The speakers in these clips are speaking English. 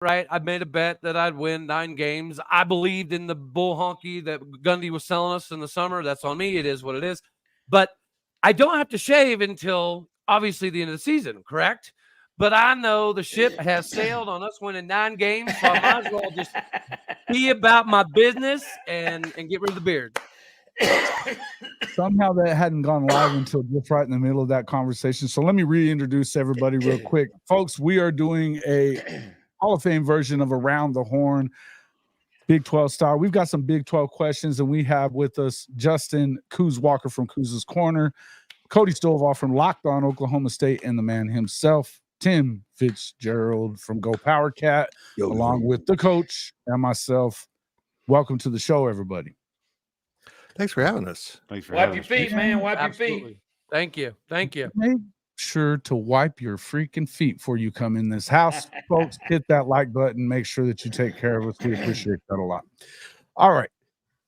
right? I made a bet that I'd win 9 games. I believed in the bull honky that Gundy was selling us in the summer. That's on me. It is what it is. But I don't have to shave until obviously the end of the season, correct? But I know the ship has sailed on us winning 9 games, so I might as well just be about my business and get rid of the beard. Somehow that hadn't gone live until just right in the middle of that conversation. So let me reintroduce everybody real quick. Folks, we are doing a Hall of Fame version of Around the Horn, Big 12 style. We've got some Big 12 questions, and we have with us Justin Coos Walker from Coos's Corner, Cody Stovall from Locked On Oklahoma State, and the man himself, Tim Fitzgerald from Go Power Cat, along with the coach and myself. Welcome to the show, everybody. Thanks for having us. Thanks for Wipe your feet, man. Wipe your feet. Thank you. Thank you. Make sure to wipe your freaking feet before you come in this house. Folks, hit that like button. Make sure that you take care of us. We appreciate that a lot. All right.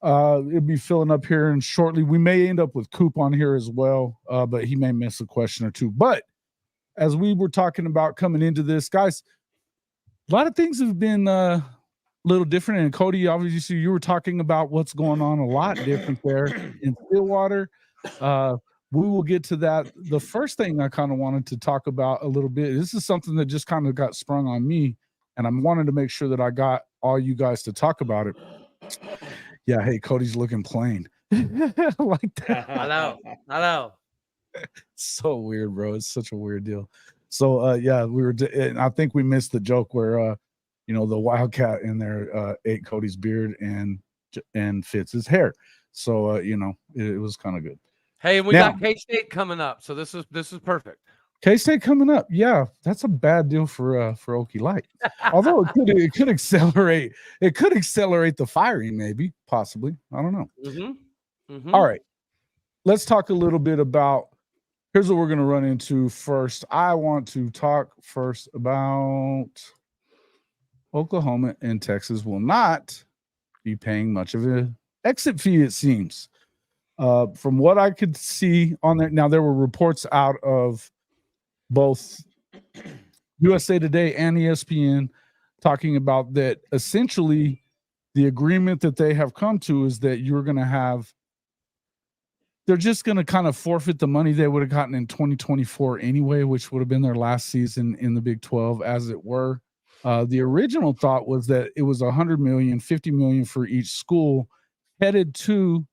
It'll be filling up here and shortly. We may end up with Coop on here as well, but he may miss a question or two. But as we were talking about coming into this, guys, a lot of things have been little different. And Cody, obviously, you were talking about what's going on a lot different there in Stillwater. We will get to that. The first thing I kind of wanted to talk about a little bit, this is something that just kind of got sprung on me, and I wanted to make sure that I got all you guys to talk about it. Yeah, hey, Cody's looking plain. Like that. I know. So weird, bro. It's such a weird deal. So, yeah, and I think we missed the joke where, the Wildcat in there ate Cody's beard and Fitz's hair. So, it was kind of good. Hey, we got K-State coming up, so this is perfect. K-State coming up, yeah, that's a bad deal for Okie Light. Although it could accelerate the firing, maybe, possibly. I don't know. Mm-hmm. Mm-hmm. All right, let's talk a little bit about. Here's what we're going to run into first. I want to talk first about Oklahoma and Texas will not be paying much of an exit fee, it seems. From what I could see on there, now there were reports out of both USA Today and ESPN talking about that essentially the agreement that they have come to is that they're just going to kind of forfeit the money they would have gotten in 2024 anyway, which would have been their last season in the Big 12, as it were. The original thought was that it was $100 million, $50 million for each school headed to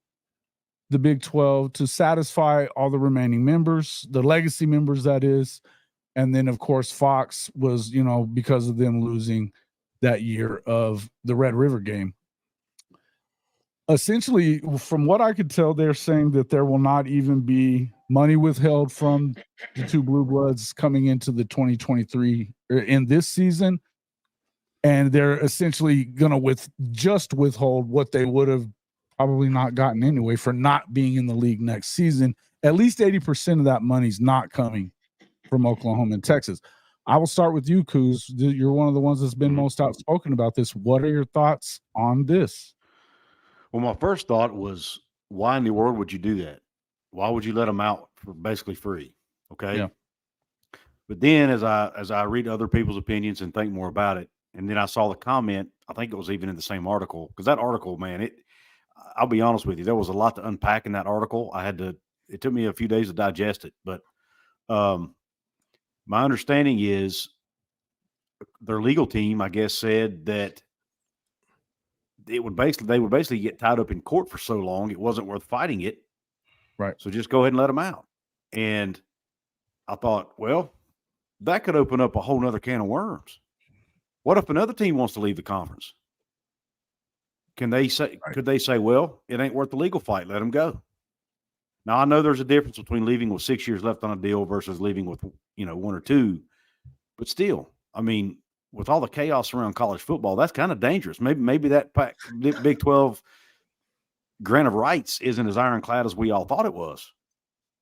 the Big 12 to satisfy all the remaining members, the legacy members, that is. And then, of course, Fox was, because of them losing that year of the Red River game. Essentially, from what I could tell, they're saying that there will not even be money withheld from the two Blue Bloods coming into the 2023 in this season. And they're essentially going to withhold what they would have probably not gotten anyway for not being in the league next season. At least 80% of that money's not coming from Oklahoma and Texas. I will start with you, Kuz. You're one of the ones that's been most outspoken about this. What are your thoughts on this? Well, my first thought was, why in the world would you do that? Why would you let them out for basically free? Okay. Yeah. But then as I read other people's opinions and think more about it, and then I saw the comment, I think it was even in the same article, because that article, man, I'll be honest with you, there was a lot to unpack in that article. It took me a few days to digest it, but my understanding is their legal team, I guess, said that they would basically get tied up in court for so long it wasn't worth fighting it. Right. So just go ahead and let them out. And I thought, well, that could open up a whole nother can of worms. What if another team wants to leave the conference? Could they say, well, it ain't worth the legal fight, let them go? Now, I know there's a difference between leaving with 6 years left on a deal versus leaving with, 1 or 2, but still, I mean, with all the chaos around college football, that's kind of dangerous. Maybe that Big 12 grant of rights isn't as ironclad as we all thought it was,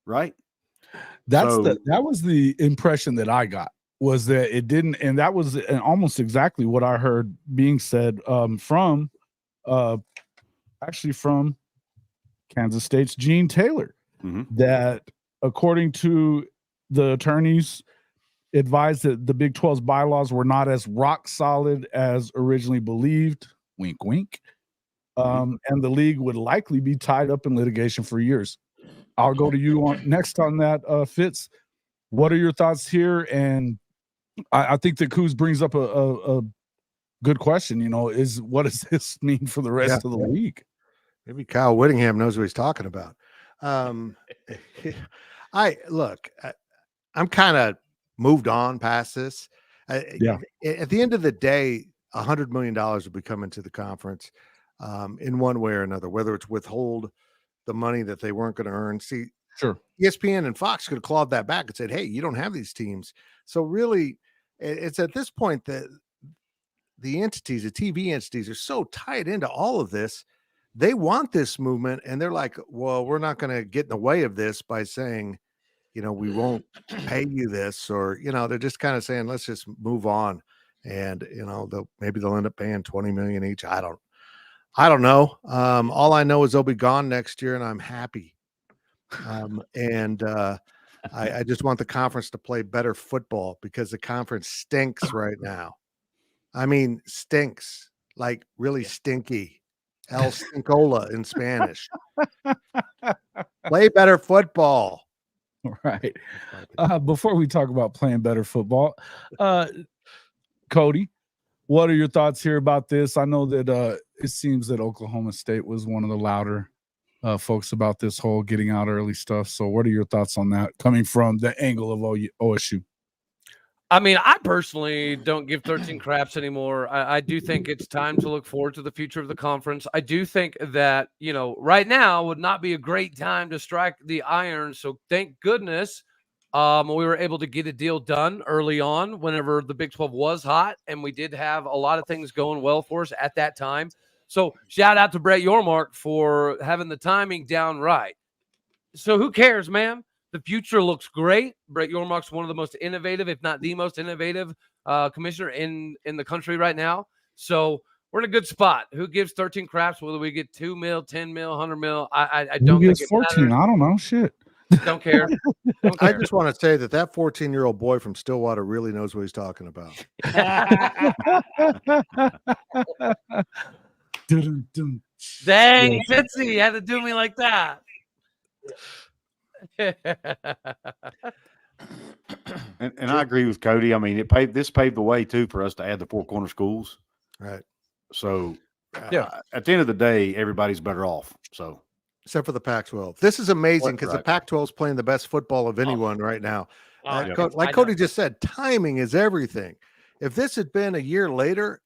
right? That was the impression that I got, was that it didn't, and that was almost exactly what I heard being said from Kansas State's Gene Taylor, that according to the attorneys advised that the Big 12's bylaws were not as rock solid as originally believed. Wink, wink. And the league would likely be tied up in litigation for years. I'll go to you next on that, Fitz. What are your thoughts here? And I think that Kuz brings up a good question. What does this mean for the rest of the league? Maybe Kyle Whittingham knows what he's talking about. I'm kind of moved on past this. At the end of the day, $100 million will be coming to the conference in one way or another, whether it's withhold the money that they weren't going to earn. See, sure, ESPN and Fox could have clawed that back and said, hey, you don't have these teams. So really, it's at this point that the entities, the TV entities, are so tied into all of this. They want this movement, and they're like, well, we're not going to get in the way of this by saying, we won't pay you this, or, they're just kind of saying, let's just move on. And, maybe they'll end up paying $20 million each. I don't know. All I know is they'll be gone next year, and I'm happy. I just want the conference to play better football because the conference stinks right now. I mean, stinks, like really stinky. El Stinkola in Spanish. Play better football. Right. Before we talk about playing better football, Cody, what are your thoughts here about this? I know that it seems that Oklahoma State was one of the louder folks about this whole getting out early stuff. So what are your thoughts on that coming from the angle of OSU? I mean, I personally don't give 13 craps anymore. I do think it's time to look forward to the future of the conference. I do think that, right now would not be a great time to strike the iron. So thank goodness we were able to get a deal done early on whenever the Big 12 was hot. And we did have a lot of things going well for us at that time. So shout out to Brett Yormark for having the timing down right. So who cares, man? The future looks great. Brett Yormark's one of the most innovative, if not the most innovative commissioner in the country right now. So we're in a good spot. Who gives 13 craps whether we get 2 mil, 10 mil, 100 mil? I don't think it 14. matters. I don't know. Shit. Don't care. I just want to say that 14-year-old boy from Stillwater really knows what he's talking about. Dang, Fitzy, you had to do me like that. And I agree with Cody. I mean, this paved the way too for us to add the four corner schools. Right. So at the end of the day, everybody's better off. So except for the Pac-12. This is amazing because the Pac-12 is playing the best football of anyone right now. Like Cody just said, timing is everything. If this had been a year later,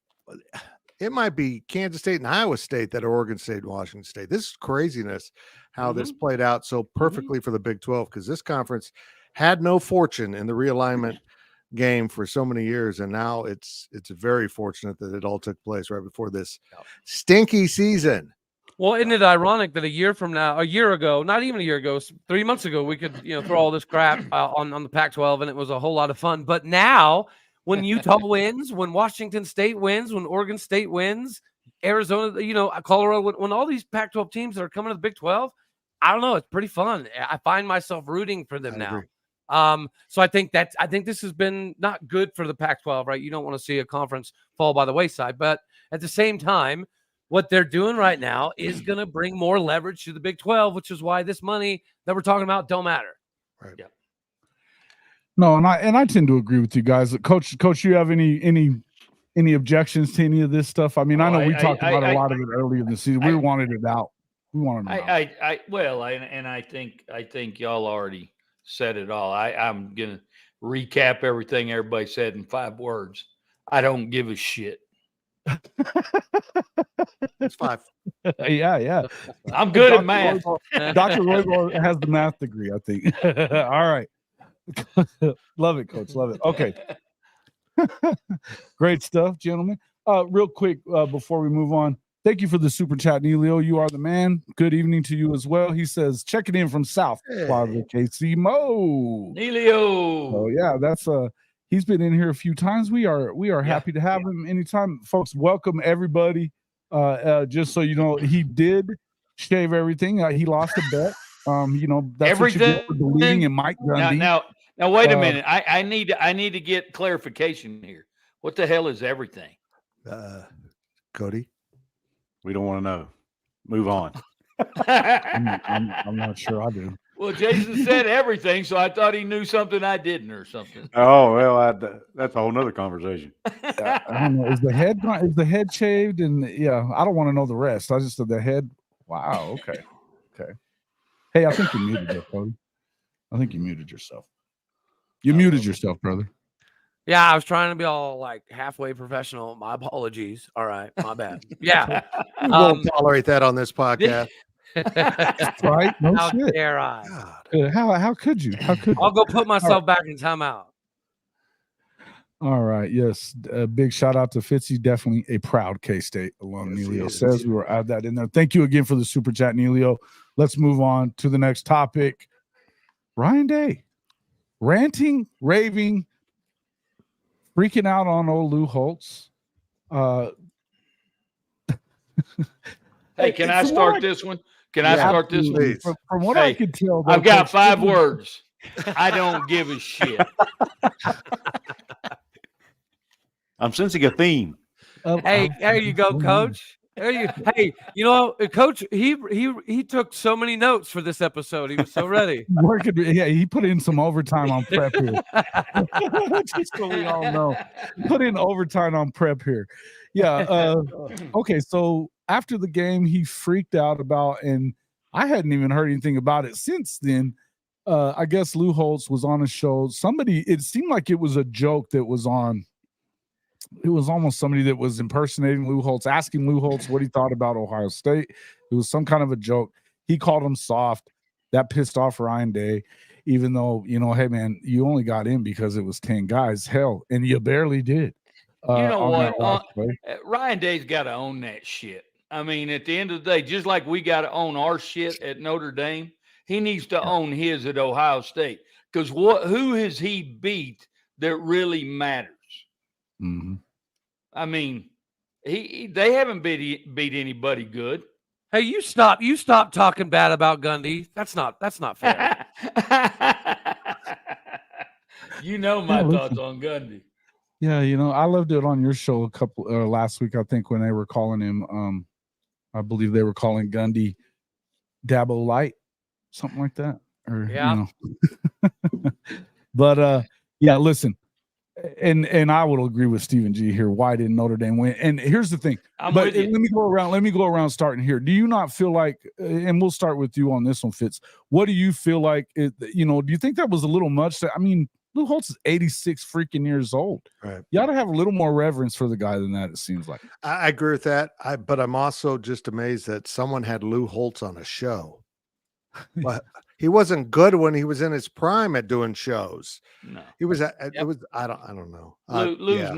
it might be Kansas State and Iowa State that are Oregon State and Washington State. This is craziness how this played out so perfectly for the Big 12 because this conference had no fortune in the realignment game for so many years, and now it's very fortunate that it all took place right before this stinky season. Well, isn't it ironic that a year ago, not even a year ago, 3 months ago, we could throw all this crap on the Pac-12 and it was a whole lot of fun. But now, when Utah wins, when Washington State wins, when Oregon State wins, Arizona, Colorado, when all these Pac-12 teams that are coming to the Big 12, I don't know, it's pretty fun. I find myself rooting for them now. So I think this has been not good for the Pac-12, right? You don't want to see a conference fall by the wayside, but at the same time, what they're doing right now is going to bring more leverage to the Big 12, which is why this money that we're talking about don't matter. Right. Yeah. No, and I tend to agree with you guys. Coach, you have any objections to any of this stuff? I mean, I know we talked about a lot of it earlier in the season. We wanted it out. We wanted it out. I think y'all already said it all. I'm gonna recap everything everybody said in 5 words. I don't give a shit. It's 5. Yeah. I'm good at math. Dr. Roybal has the math degree, I think. All right. Love it, Coach. Love it. Okay. Great stuff, gentlemen. Real quick, before we move on, thank you for the super chat, Neilio. You are the man. Good evening to you as well. He says, checking in from South Florida, KC Mo. Neilio. Oh yeah, that's he's been in here a few times. We are happy to have him anytime, folks. Welcome everybody. Just so you know, he did shave everything. He lost a bet. That's everything what you get for believing in Mike Gundy. Now, Now wait a minute. I need to get clarification here. What the hell is everything? Cody. We don't want to know. Move on. I'm not sure I do. Well, Jason said everything, so I thought he knew something I didn't or something. Oh well, that's a whole nother conversation. I don't know. Is the head shaved? And yeah, I don't want to know the rest. I just said the head. Wow. Okay. Hey, I think you muted there, Cody. I think you muted yourself. You muted yourself, brother. Yeah, I was trying to be all like halfway professional. My apologies. All right, my bad. Yeah. We won't tolerate that on this podcast. Right? No How shit. dare I? God. How could you? How could you? I'll go put myself back in timeout. All right. Yes. A big shout out to Fitzy. Definitely a proud K-State alum. Yes, he Neilio is. says we will add that in there. Thank you again for the super chat, Neilio. Let's move on to the next topic. Ryan Day ranting, raving, freaking out on old Lou Holtz. Hey, can I start this one? Can I start this one? please. From what I could tell, though, I've got Coach, 5 words. I don't give a shit. I'm sensing a theme. Hey, there you go, Coach. Hey, you know, Coach, he took so many notes for this episode. He was so ready. Yeah, he put in some overtime on prep here. Just so we all know, put in overtime on prep here. Yeah. Okay. So after the game, he freaked out about, and I hadn't even heard anything about it since then. I guess Lou Holtz was on a show. It seemed like it was a joke that was on. It was almost somebody that was impersonating Lou Holtz, asking Lou Holtz what he thought about Ohio State. It was some kind of a joke. He called him soft. That pissed off Ryan Day, even though, hey, man, you only got in because it was 10 guys. Hell, and you barely did. You know what? Ryan Day's got to own that shit. I mean, at the end of the day, just like we got to own our shit at Notre Dame, he needs to own his at Ohio State. Because who has he beat that really matters? Mm-hmm. I mean, they haven't beat anybody good. Hey, you stop talking bad about Gundy. That's not fair. You know my thoughts on Gundy. Yeah, I loved it on your show last week, I think, when they were calling him I believe they were calling Gundy Dabo Light, something like that. Or yeah. But yeah, listen. And I would agree with Stephen G here. Why didn't Notre Dame win? And here's the thing. Let me go around starting here. Do you not feel like, and we'll start with you on this one, Fitz. What do you feel like? Do you think that was a little much? I mean, Lou Holtz is 86 freaking years old. Right. You ought to have a little more reverence for the guy than that, it seems like. I agree with that. But I'm also just amazed that someone had Lou Holtz on a show. But he wasn't good when he was in his prime at doing shows. No, he was. It was. I don't know. Lou's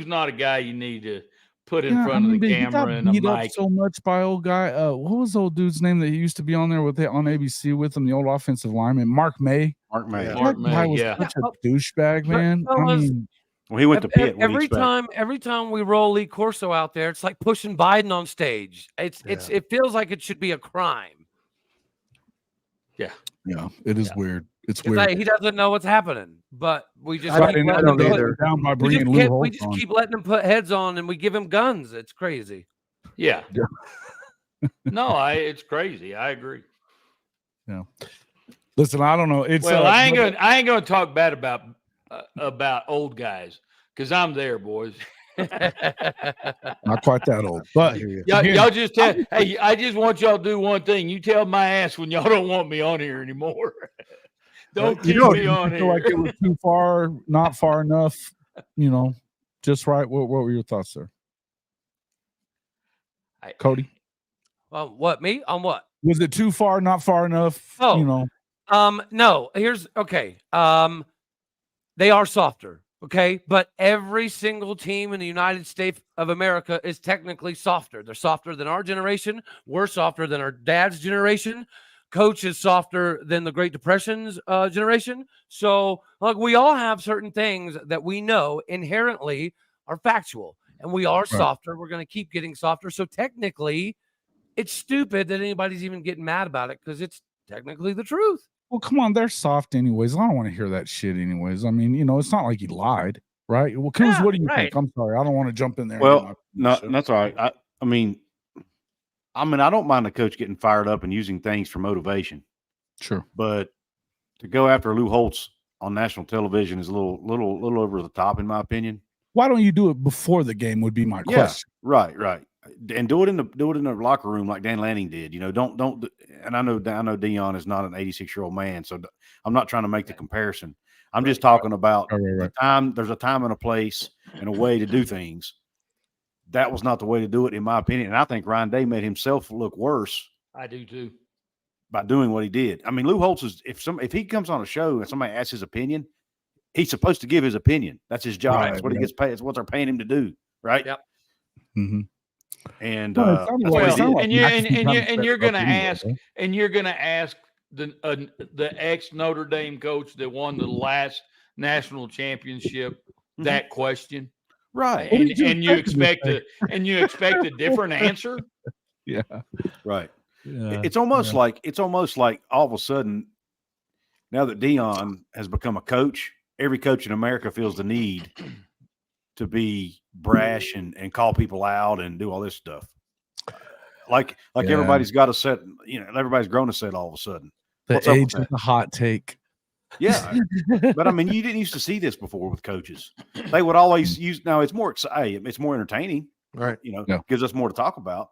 not a guy you need to put in front of the camera and a beat up mic. So much by old guy. What was the old dude's name that he used to be on there on ABC with him? The old offensive lineman, Mark May. Mark May. Yeah. Mark That guy May, was yeah. such a douchebag, man. Well, he went to Pitt. Every time we roll Lee Corso out there, it's like pushing Biden on stage. It feels like it should be a crime. Yeah, it is weird. It's weird. He doesn't know what's happening, but we just I keep don't letting him either. Down by we bringing just, Lou we Holtz just on. keep letting him put heads on, and we give him guns. It's crazy. Yeah. No, it's crazy. I agree. Yeah. Listen, I don't know. It's I ain't gonna talk bad about old guys because I'm there, boys. not quite that old, but Y'all just tell. Hey, I just want y'all to do one thing. You tell my ass when y'all don't want me on here anymore. Don't keep me on feel here. like it was too far, not far enough. Just right. What were your thoughts, sir? Cody, What me on what? was it too far, not far enough? Oh. No. Here's okay. They are softer. Okay, but every single team in the United States of America is technically softer. They're softer than our generation. We're softer than our dad's generation. Coach is softer than the Great Depression's generation. So, we all have certain things that we know inherently are factual, and we are softer. We're going to keep getting softer. So, technically, it's stupid that anybody's even getting mad about it because it's technically the truth. Well, come on, they're soft anyways. I don't want to hear that shit anyways. I mean, it's not like he lied, right? Well, Coos, Yeah, what do you right. think? I'm sorry, I don't want to jump in there. Well, no, that's all right. I mean, I don't mind the coach getting fired up and using things for motivation, Sure. but to go after Lou Holtz on national television is a little over the top, in my opinion. Why don't you do it before the game? Would be my question. Right, and do it in the locker room like Dan Lanning did. Don't. And I know Dion is not an 86-year-old man, so I'm not trying to make the comparison. I'm just talking about the time. There's a time and a place and a way to do things. That was not the way to do it, in my opinion. And I think Ryan Day made himself look worse. I do too. By doing what he did. I mean, Lou Holtz is if he comes on a show and somebody asks his opinion, he's supposed to give his opinion. That's his job. Right, That's what he gets paid. It's what they're paying him to do. Right. Yep. Mm-hmm. And you're gonna ask the ex Notre Dame coach that won the last national championship that question, right? And you expect a different answer. Yeah. Right. Yeah. It's almost like all of a sudden, now that Dion has become a coach, every coach in America feels the need to be brash and call people out and do all this stuff. Like everybody's got a set, everybody's grown a set all of a sudden. The age of the hot take. Yeah. But I mean, you didn't used to see this before with coaches. They would always use, now it's more exciting. It's more entertaining, Right. Gives us more to talk about.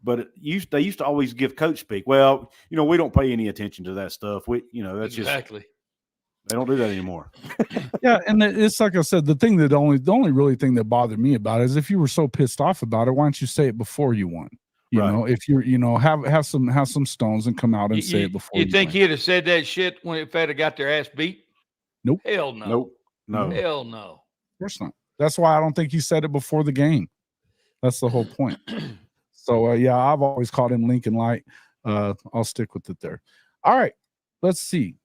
But they used to always give coach speak. Well, we don't pay any attention to that stuff. That's exactly. Just they don't do that anymore. Yeah, and it's like I said, the only really thing that bothered me about it is if you were so pissed off about it, why don't you say it before you won? If you're have some stones and come out and say it before. You think he'd have said that shit if they'd have got their ass beat? Nope. Hell no. No. Hell no. Of course not. That's why I don't think he said it before the game. That's the whole point. So, I've always called him Lincoln Light. I'll stick with it there. All right. Let's see.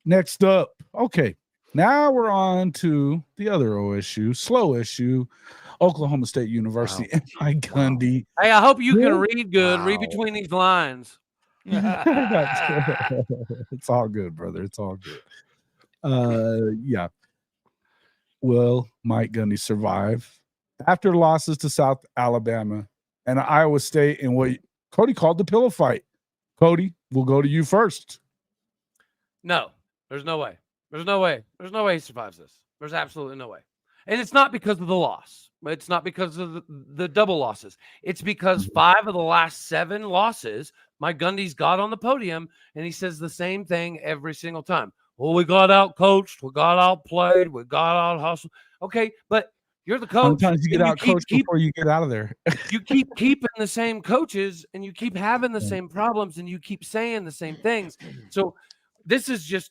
Next up. Okay. Now we're on to the other OSU, slow issue, Oklahoma State University. Wow. And Gundy. Hey, I hope you can read good. Read between these lines. It's all good, brother. It's all good. Yeah. Will Mike Gundy survive after losses to South Alabama and Iowa State in what Cody called the pillow fight? Cody, we'll go to you first. No, there's no way. There's no way. There's no way he survives this. There's absolutely no way. And it's not because of the loss. It's not because of the double losses. It's because 5 of the last 7 losses, Mike Gundy's got on the podium, and he says the same thing every single time. Well, we got out coached. We got outplayed. We got out hustled. Okay, but you're the coach. Sometimes you get out coached before you get out of there. You keep keeping the same coaches, and you keep having the same problems, and you keep saying the same things. So this has just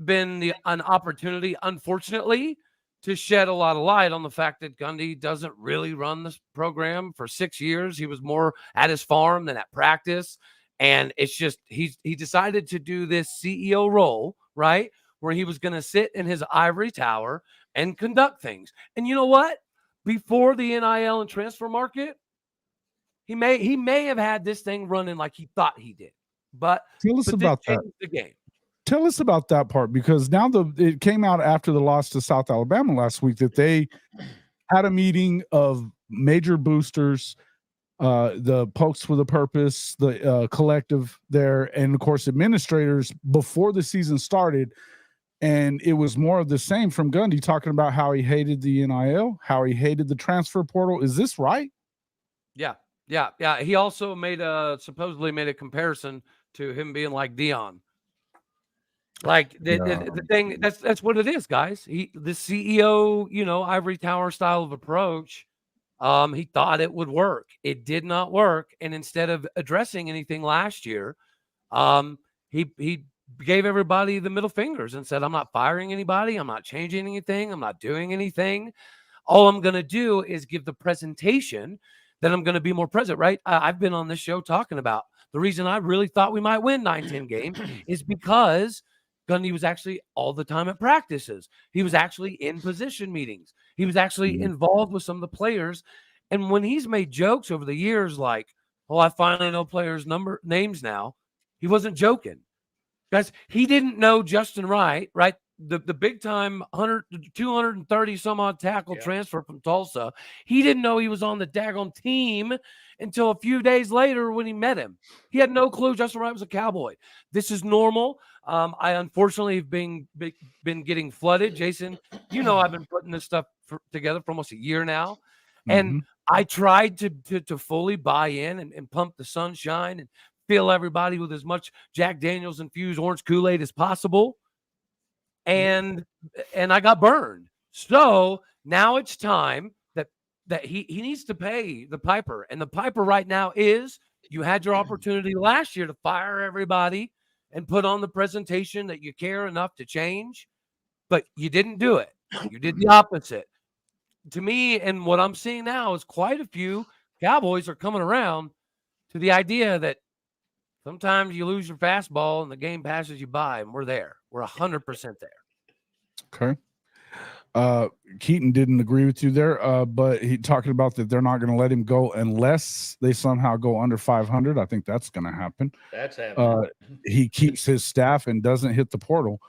been an opportunity, unfortunately, to shed a lot of light on the fact that Gundy doesn't really run this program. For 6 years, he was more at his farm than at practice. And it's just he decided to do this CEO role, right, where he was going to sit in his ivory tower and conduct things. And you know what? Before the NIL and transfer market, he may have had this thing running like he thought he did. But tell us about that. The game. Tell us about that part, because now it came out after the loss to South Alabama last week that they had a meeting of major boosters, the Pokes with a Purpose, the collective there, and of course administrators before the season started. And it was more of the same from Gundy, talking about how he hated the NIL, how he hated the transfer portal. Is this right? Yeah. He also supposedly made a comparison to him being like Dion. Like the thing, that's what it is, guys. The CEO, ivory tower style of approach. He thought it would work. It did not work. And instead of addressing anything last year, he gave everybody the middle fingers and said, I'm not firing anybody. I'm not changing anything. I'm not doing anything. All I'm going to do is give the presentation that I'm going to be more present, right? I've been on this show talking about the reason I really thought we might win 9-10 games is because Gundy was actually all the time at practices. He was actually in position meetings. He was actually involved with some of the players. And when he's made jokes over the years, like, oh, I finally know players' names now, he wasn't joking. Guys, he didn't know Justin Wright, right? The big time 230 some odd tackle transfer from Tulsa. He didn't know he was on the daggone team until a few days later when he met him. He had no clue Justin Wright was a Cowboy. This is normal. I unfortunately have been getting flooded. Jason, you know I've been putting this stuff together for almost a year now. And I tried to fully buy in and pump the sunshine and fill everybody with as much Jack Daniels infused orange Kool-Aid as possible. And I got burned. So now it's time that he needs to pay the piper. And the piper right now is you had your opportunity last year to fire everybody and put on the presentation that you care enough to change, but you didn't do it. You did the opposite. To me, and what I'm seeing now is quite a few Cowboys are coming around to the idea that sometimes you lose your fastball and the game passes you by, and we're there. We're 100% there. Okay. Keaton didn't agree with you there, but he talking about that they're not going to let him go unless they somehow go under 500. I think that's going to happen. That's happening. He keeps his staff and doesn't hit the portal.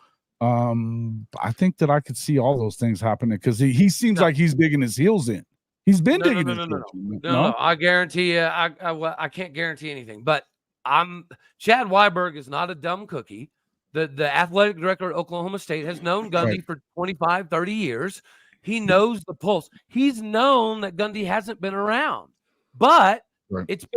I think that I could see all those things happening because he seems like he's digging his heels in. He's been digging his heels in. No. I guarantee you, I can't guarantee anything, but Chad Weiberg is not a dumb cookie. The athletic director at Oklahoma State has known Gundy for 25, 30 years. He knows the pulse. He's known that Gundy hasn't been around. But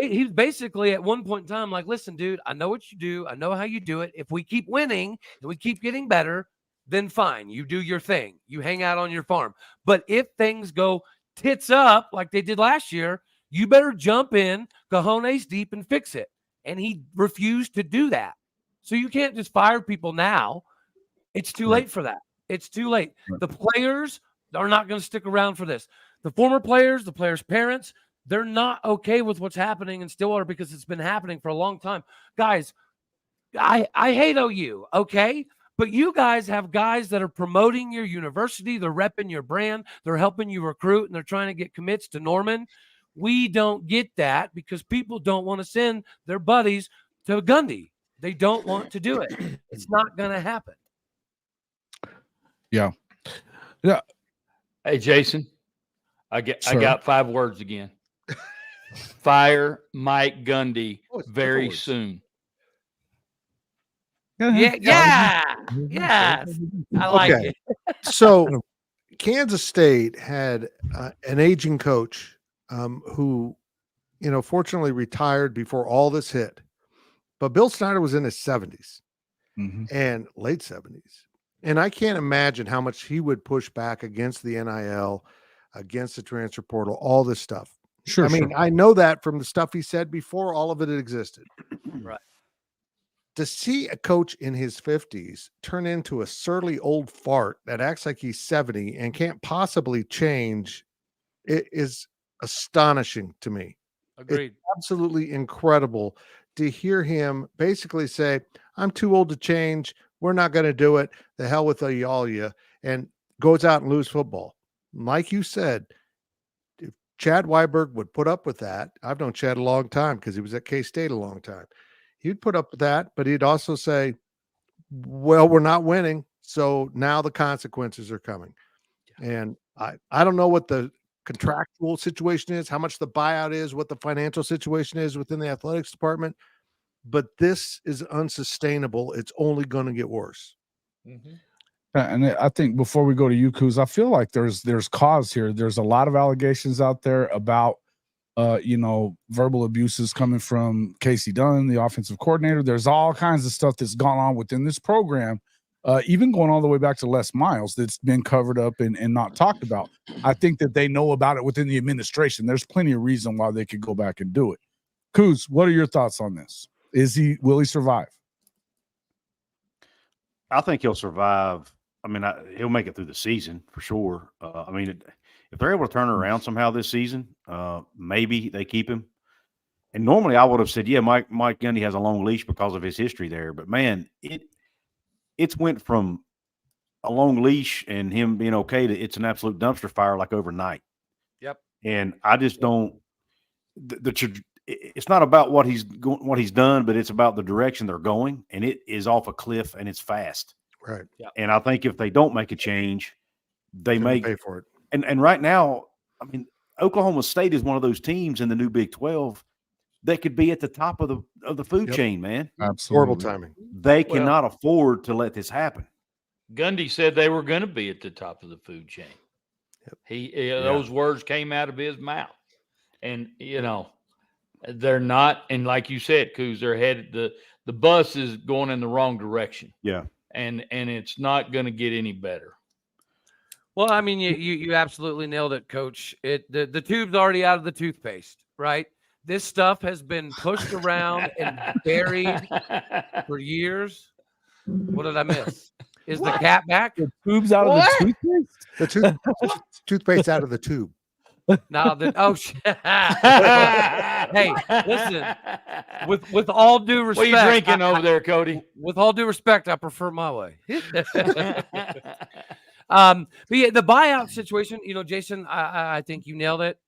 he's basically at one point in time like, listen, dude, I know what you do. I know how you do it. If we keep winning and we keep getting better, then fine. You do your thing. You hang out on your farm. But if things go tits up like they did last year, you better jump in, cojones deep, and fix it. And he refused to do that. So you can't just fire people now. It's too late for that. It's too late. The players are not going to stick around for this. The former players, the players' parents, they're not okay with what's happening in Stillwater because it's been happening for a long time. Guys, I hate OU, okay? But you guys have guys that are promoting your university. They're repping your brand. They're helping you recruit, and they're trying to get commits to Norman. We don't get that because people don't want to send their buddies to Gundy. They don't want to do it. It's not going to happen. Yeah. Hey, Jason, I got 5 words again. Fire Mike Gundy very soon. Yeah. I like it. So Kansas State had an aging coach who, fortunately retired before all this hit. But Bill Snyder was in his 70s and late 70s. And I can't imagine how much he would push back against the NIL, against the transfer portal, all this stuff. Sure. I know that from the stuff he said before all of it existed. Right. To see a coach in his 50s turn into a surly old fart that acts like he's 70 and can't possibly change, it is astonishing to me. Agreed. It's absolutely incredible to hear him basically say, I'm too old to change. We're not going to do it. The hell with all you, and goes out and lose football. Like you said, if Chad Weiberg would put up with that, I've known Chad a long time because he was at K-State a long time. He'd put up with that, but he'd also say, well, we're not winning. So now the consequences are coming. And I don't know what the contractual situation is, how much the buyout is, what the financial situation is within the athletics department, but this is unsustainable. It's only going to get worse. And I think before we go to you, Kuz, I feel like there's cause here. There's a lot of allegations out there about verbal abuses coming from Casey Dunn, the offensive coordinator. There's all kinds of stuff that's gone on within this program, even going all the way back to Les Miles, that's been covered up and not talked about. I think that they know about it within the administration. There's plenty of reason why they could go back and do it. Kuz, what are your thoughts on this? Will he survive? I think he'll survive. He'll make it through the season for sure. If they're able to turn it around somehow this season, maybe they keep him. And normally I would have said, yeah, Mike Gundy has a long leash because of his history there. But man, it's went from a long leash and him being okay to it's an absolute dumpster fire like overnight. Yep. And I just don't it's not about what he's done, but it's about the direction they're going, and it is off a cliff and it's fast. Right. Yeah. And I think if they don't make a change, they Gonna may pay for it. And right now, I mean, Oklahoma State is one of those teams in the new Big 12 that could be at the top of the food Yep. chain, man. Absolutely. Horrible timing. They cannot afford to let this happen. Gundy said they were going to be at the top of the food chain. Yep. Those words came out of his mouth, and they're not. And like you said, Coos, they're headed. The bus is going in the wrong direction. Yeah, and it's not going to get any better. Well, I mean, you absolutely nailed it, Coach. The tube's already out of the toothpaste, right? This stuff has been pushed around and buried for years. What did I miss? Is the cat back? The tube's out of the toothpaste? The toothpaste out of the tube. Now that hey, listen. With all due respect, what are you drinking over there, Cody? With all due respect, I prefer my way. But yeah, the buyout situation, Jason, I think you nailed it.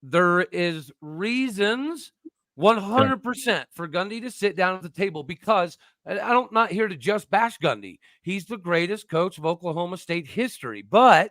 There is reasons 100% for Gundy to sit down at the table, because I'm not here to just bash Gundy. He's the greatest coach of Oklahoma State history, but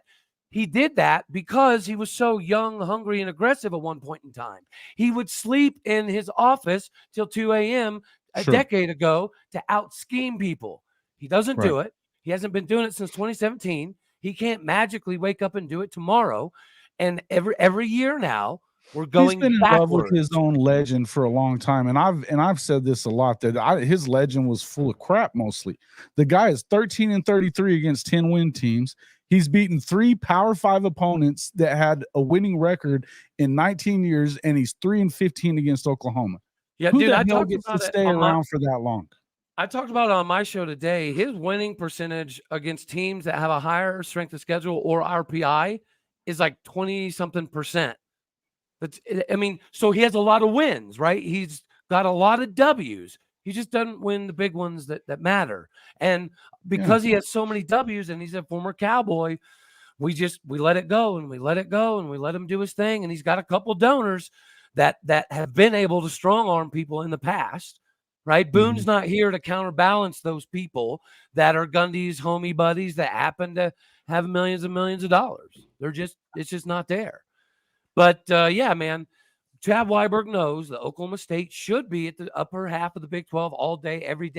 he did that because he was so young, hungry, and aggressive at one point in time. He would sleep in his office till 2 a.m. a decade ago to out-scheme people. He doesn't do it. He hasn't been doing it since 2017. He can't magically wake up and do it tomorrow. And every year now, we're going. He's been backwards. in love with his own legend for a long time, and I've said this a lot, that his legend was full of crap mostly. The guy is 13-33 against 10-win teams. He's beaten 3 Power 5 opponents that had a winning record in 19 years, and he's 3-15 against Oklahoma. Yeah, Who dude, the I hell talked gets about to it stay around for that long? I talked about it on my show today. His winning percentage against teams that have a higher strength of schedule or RPI is like 20-something%. So he has a lot of wins, right? He's got a lot of W's. He just doesn't win the big ones that matter. And because he has so many W's and he's a former Cowboy, we let it go and we let it go and we let him do his thing. And he's got a couple donors that have been able to strong arm people in the past. Right. Boone's not here to counterbalance those people that are Gundy's homie buddies that happen to have millions and millions of dollars. It's just not there. But yeah, man, Chad Weiberg knows that Oklahoma State should be at the upper half of the Big 12 all day, every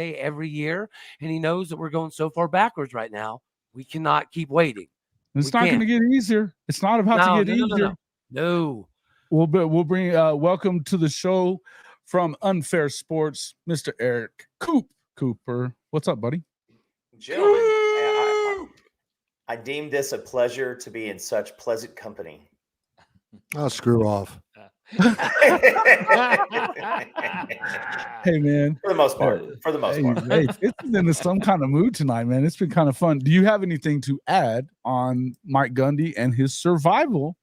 year. And he knows that we're going so far backwards right now. We cannot keep waiting. It's not going to get easier. It's not about to get easier. No. We'll bring welcome to the show from Unfair Sports, Mr. Eric Cooper. What's up, buddy? Gentlemen, I deem this a pleasure to be in such pleasant company. Oh, screw off. Hey, man. For the most part. Hey, Fitz is in some kind of mood tonight, man. It's been kind of fun. Do you have anything to add on Mike Gundy and his survival?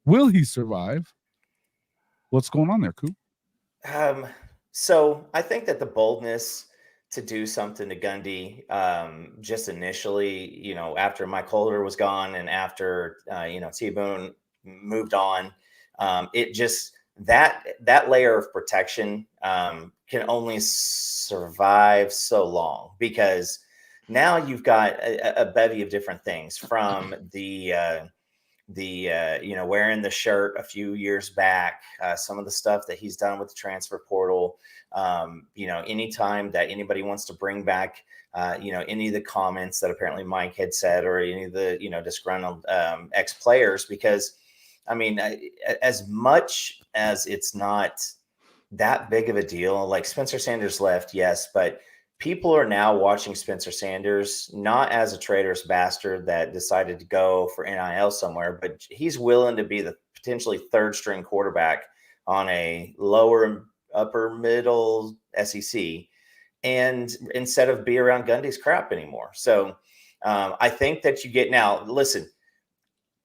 Will he survive? What's going on there, Coop? So I think that the boldness to do something to Gundy, just initially, after Mike Holder was gone and after, T-Boone moved on, it just, that layer of protection can only survive so long, because now you've got a bevy of different things, from the wearing the shirt a few years back, some of the stuff that he's done with the transfer portal, anytime that anybody wants to bring back, any of the comments that apparently Mike had said, or any of the, disgruntled ex-players, because as much as it's not that big of a deal, like Spencer Sanders left, yes, but people are now watching Spencer Sanders not as a traitorous bastard that decided to go for NIL somewhere, but he's willing to be the potentially third string quarterback on a lower upper middle SEC, and instead of be around Gundy's crap anymore. So I think that you get, now listen,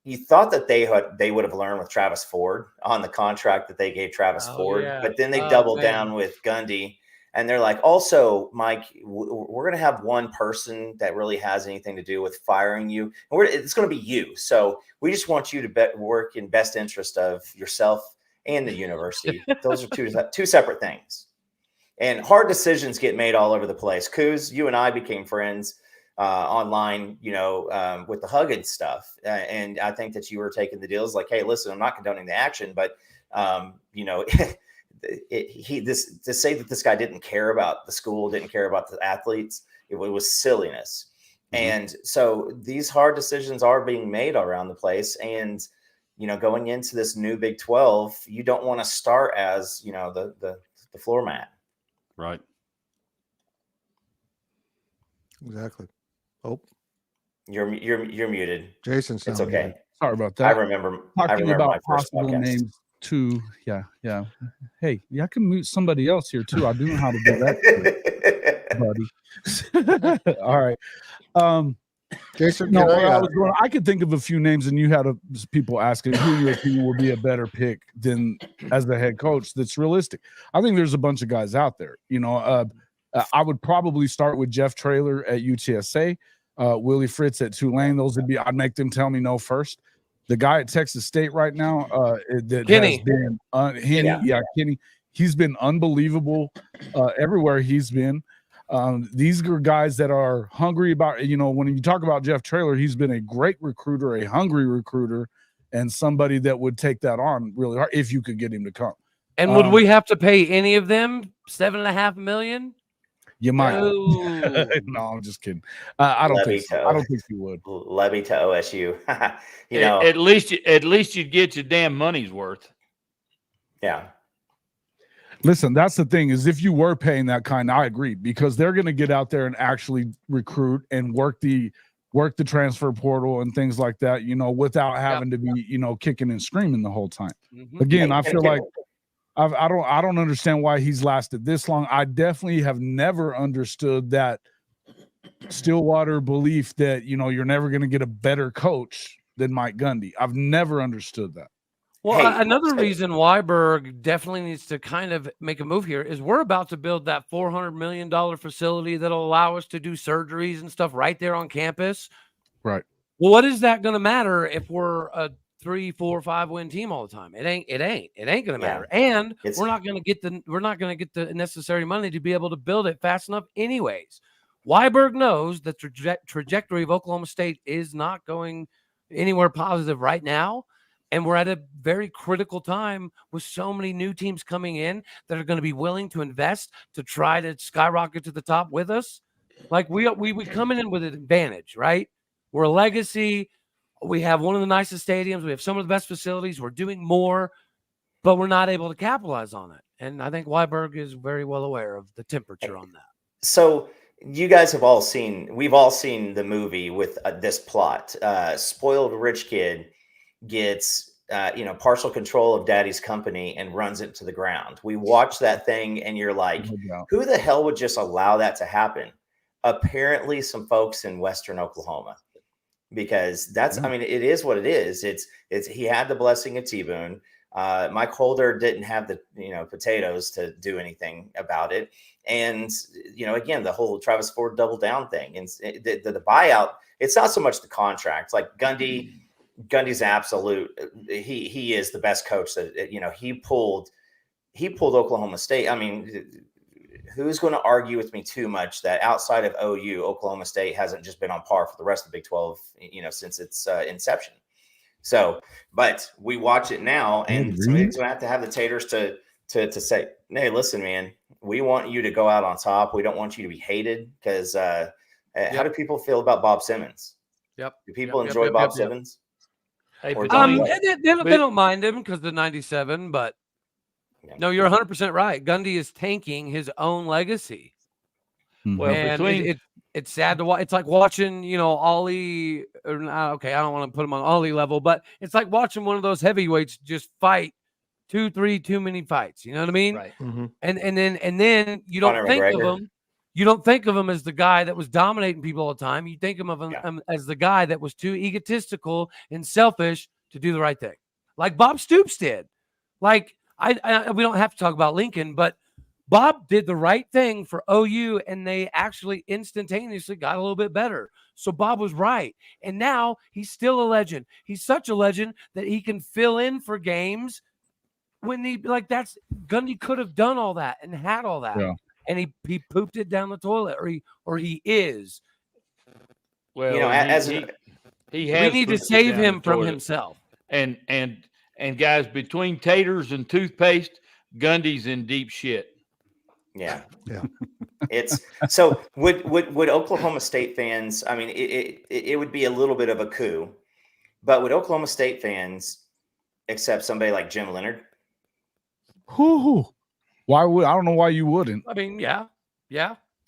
you thought that they would have learned with Travis Ford on the contract that they gave Travis Ford, but then they doubled down with Gundy. And they're like, also, Mike, we're going to have one person that really has anything to do with firing you. And it's going to be you. So we just want you to work in best interest of yourself and the university. Those are two separate things. And hard decisions get made all over the place. Kuz, you and I became friends online, with the Huggins stuff. And I think that you were taking the deals like, hey, listen, I'm not condoning the action, but, to say that this guy didn't care about the school, didn't care about the athletes, it was silliness. Mm-hmm. And so these hard decisions are being made around the place. And, going into this new Big 12, you don't want to start as, the floor mat. Right. Exactly. Oh, you're muted. Jason's it's okay. Muted. Sorry about that. I remember about my first possible podcast. names too. Yeah. Hey, I can mute somebody else here too. I do know how to do that, buddy. All right. Jason, no, I could think of a few names, and you had people asking who your opinion would be a better pick than as the head coach. That's realistic. I think there's a bunch of guys out there. I would probably start with Jeff Traylor at UTSA, Willie Fritz at Tulane. Those would be. I'd make them tell me no first. The guy at Texas State right now, that Kenny. has been Kenny. He's been unbelievable everywhere he's been. These are guys that are hungry about, when you talk about Jeff Traylor, he's been a great recruiter, a hungry recruiter, and somebody that would take that on really hard if you could get him to come. And would we have to pay any of them $7.5 million? You might. No, I'm just kidding. I don't think so. I don't think you would. Levy to OSU. At least you'd get your damn money's worth. Yeah. Listen, that's the thing is if you were paying that kind, I agree, because they're going to get out there and actually recruit and work the transfer portal and things like that, without having to be, kicking and screaming the whole time. Mm-hmm. Again, I feel like I don't understand why he's lasted this long. I definitely have never understood that Stillwater belief that, you're never going to get a better coach than Mike Gundy. I've never understood that. Well, another reason Weiberg definitely needs to kind of make a move here is we're about to build that $400 million facility that'll allow us to do surgeries and stuff right there on campus. Right. Well, what is that going to matter if we're a 3, 4, 5 win team all the time? It ain't going to matter. And we're not going to get the necessary money to be able to build it fast enough anyways. Weiberg knows the trajectory of Oklahoma State is not going anywhere positive right now. And we're at a very critical time with so many new teams coming in that are going to be willing to invest to try to skyrocket to the top with us. Like we coming in with an advantage, right? We're a legacy. We have one of the nicest stadiums. We have some of the best facilities. We're doing more, but we're not able to capitalize on it. And I think Weiberg is very well aware of the temperature on that. So you guys we've all seen the movie with this plot. Spoiled rich kid gets partial control of daddy's company and runs it to the ground. We watch that thing and you're like, who the hell would just allow that to happen? Apparently some folks in Western Oklahoma, because that's, it is what it is. It's he had the blessing of T-Boone. Mike Holder didn't have the, potatoes to do anything about it. And, again, the whole Travis Ford double down thing and the buyout, it's not so much the contract. Like Gundy's absolute. He is the best coach that he pulled Oklahoma State. I mean, who's going to argue with me too much that outside of OU, Oklahoma State hasn't just been on par for the rest of the Big 12, since its inception. So, but we watch it now, and somebody's going to have the taters to say, "Hey, listen, man, we want you to go out on top. We don't want you to be hated." Because how do people feel about Bob Simmons? Yep. Do people enjoy Bob Simmons? Hey, they don't mind him because the 97, but no, you're 100% right. Gundy is tanking his own legacy. Well, and it's sad to watch. It's like watching, Ollie. Okay, I don't want to put him on Ollie level, but it's like watching one of those heavyweights just fight 2, 3 too many fights. You know what I mean? Right. Mm-hmm. And then you don't think of him. You don't think of him as the guy that was dominating people all the time. You think of him as the guy that was too egotistical and selfish to do the right thing, like Bob Stoops did. Like we don't have to talk about Lincoln, but Bob did the right thing for OU, and they actually instantaneously got a little bit better. So Bob was right, and now he's still a legend. He's such a legend that he can fill in for games when he that's Gundy could have done all that and had all that, Yeah. and he pooped it down the toilet, or he is. Well, You know, he We has need to pooped it save down him the from toilet. himself. And guys, between taters and toothpaste, Gundy's in deep shit. yeah. Yeah. It's so would Oklahoma State fans, I mean, it would be a little bit of a coup, but would Oklahoma State fans accept somebody like Jim Leonard? Who? Why would I don't know why you wouldn't. I mean, yeah.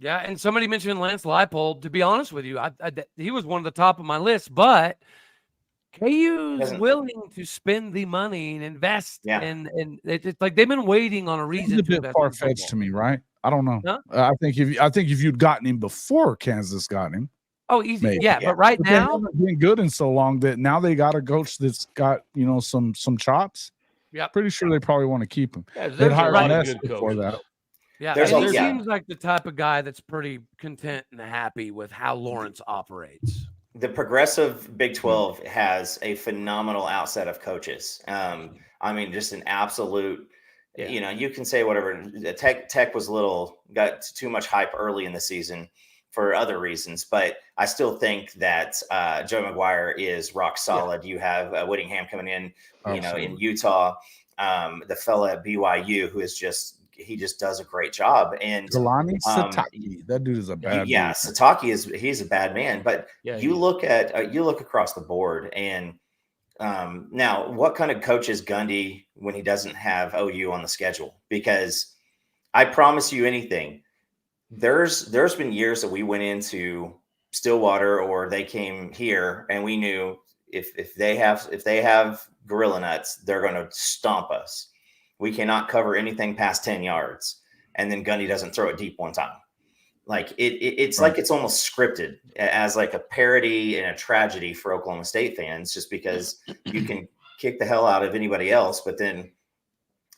And somebody mentioned Lance Leipold. To be honest with you, he was one of the top of my list, but KU's Doesn't- willing to spend the money and invest, Yeah. and it's like they've been waiting on a It's reason a to bit invest far in fetched to football. me, right? I don't know. Huh? I think if you'd gotten him before Kansas got him, Oh, easy, Maybe. yeah. But right but they now, haven't been good in so long that now they got a coach that's got some chops. yeah, Pretty sure they probably want to keep him. Yeah, They'd there's a hired lot of Ness good before coaches. that. yeah. There's And a- he yeah. seems like the type of guy that's pretty content and happy with how Lawrence operates. The progressive Big 12 has a phenomenal outset of coaches. I mean, just an absolute, Yeah. you know, you can say whatever. Tech was got too much hype early in the season for other reasons, but I still think that Joe McGuire is rock solid. You have Whittingham coming in, you know, in Utah, the fella at BYU who is he just does a great job. And Kalani Sitake, that dude is a bad dude. Satake he's a bad man, but Yeah, you look across the board, and now what kind of coach is Gundy when he doesn't have OU on the schedule? Because I promise you anything, there's been years that we went into Stillwater or they came here and we knew if they have Gorilla Nuts, they're going to stomp us. We cannot cover anything past 10 yards. And then Gundy doesn't throw it deep one time. Like it's Right. like it's almost scripted as like a parody and a tragedy for Oklahoma State fans, just because you can kick the hell out of anybody else. But then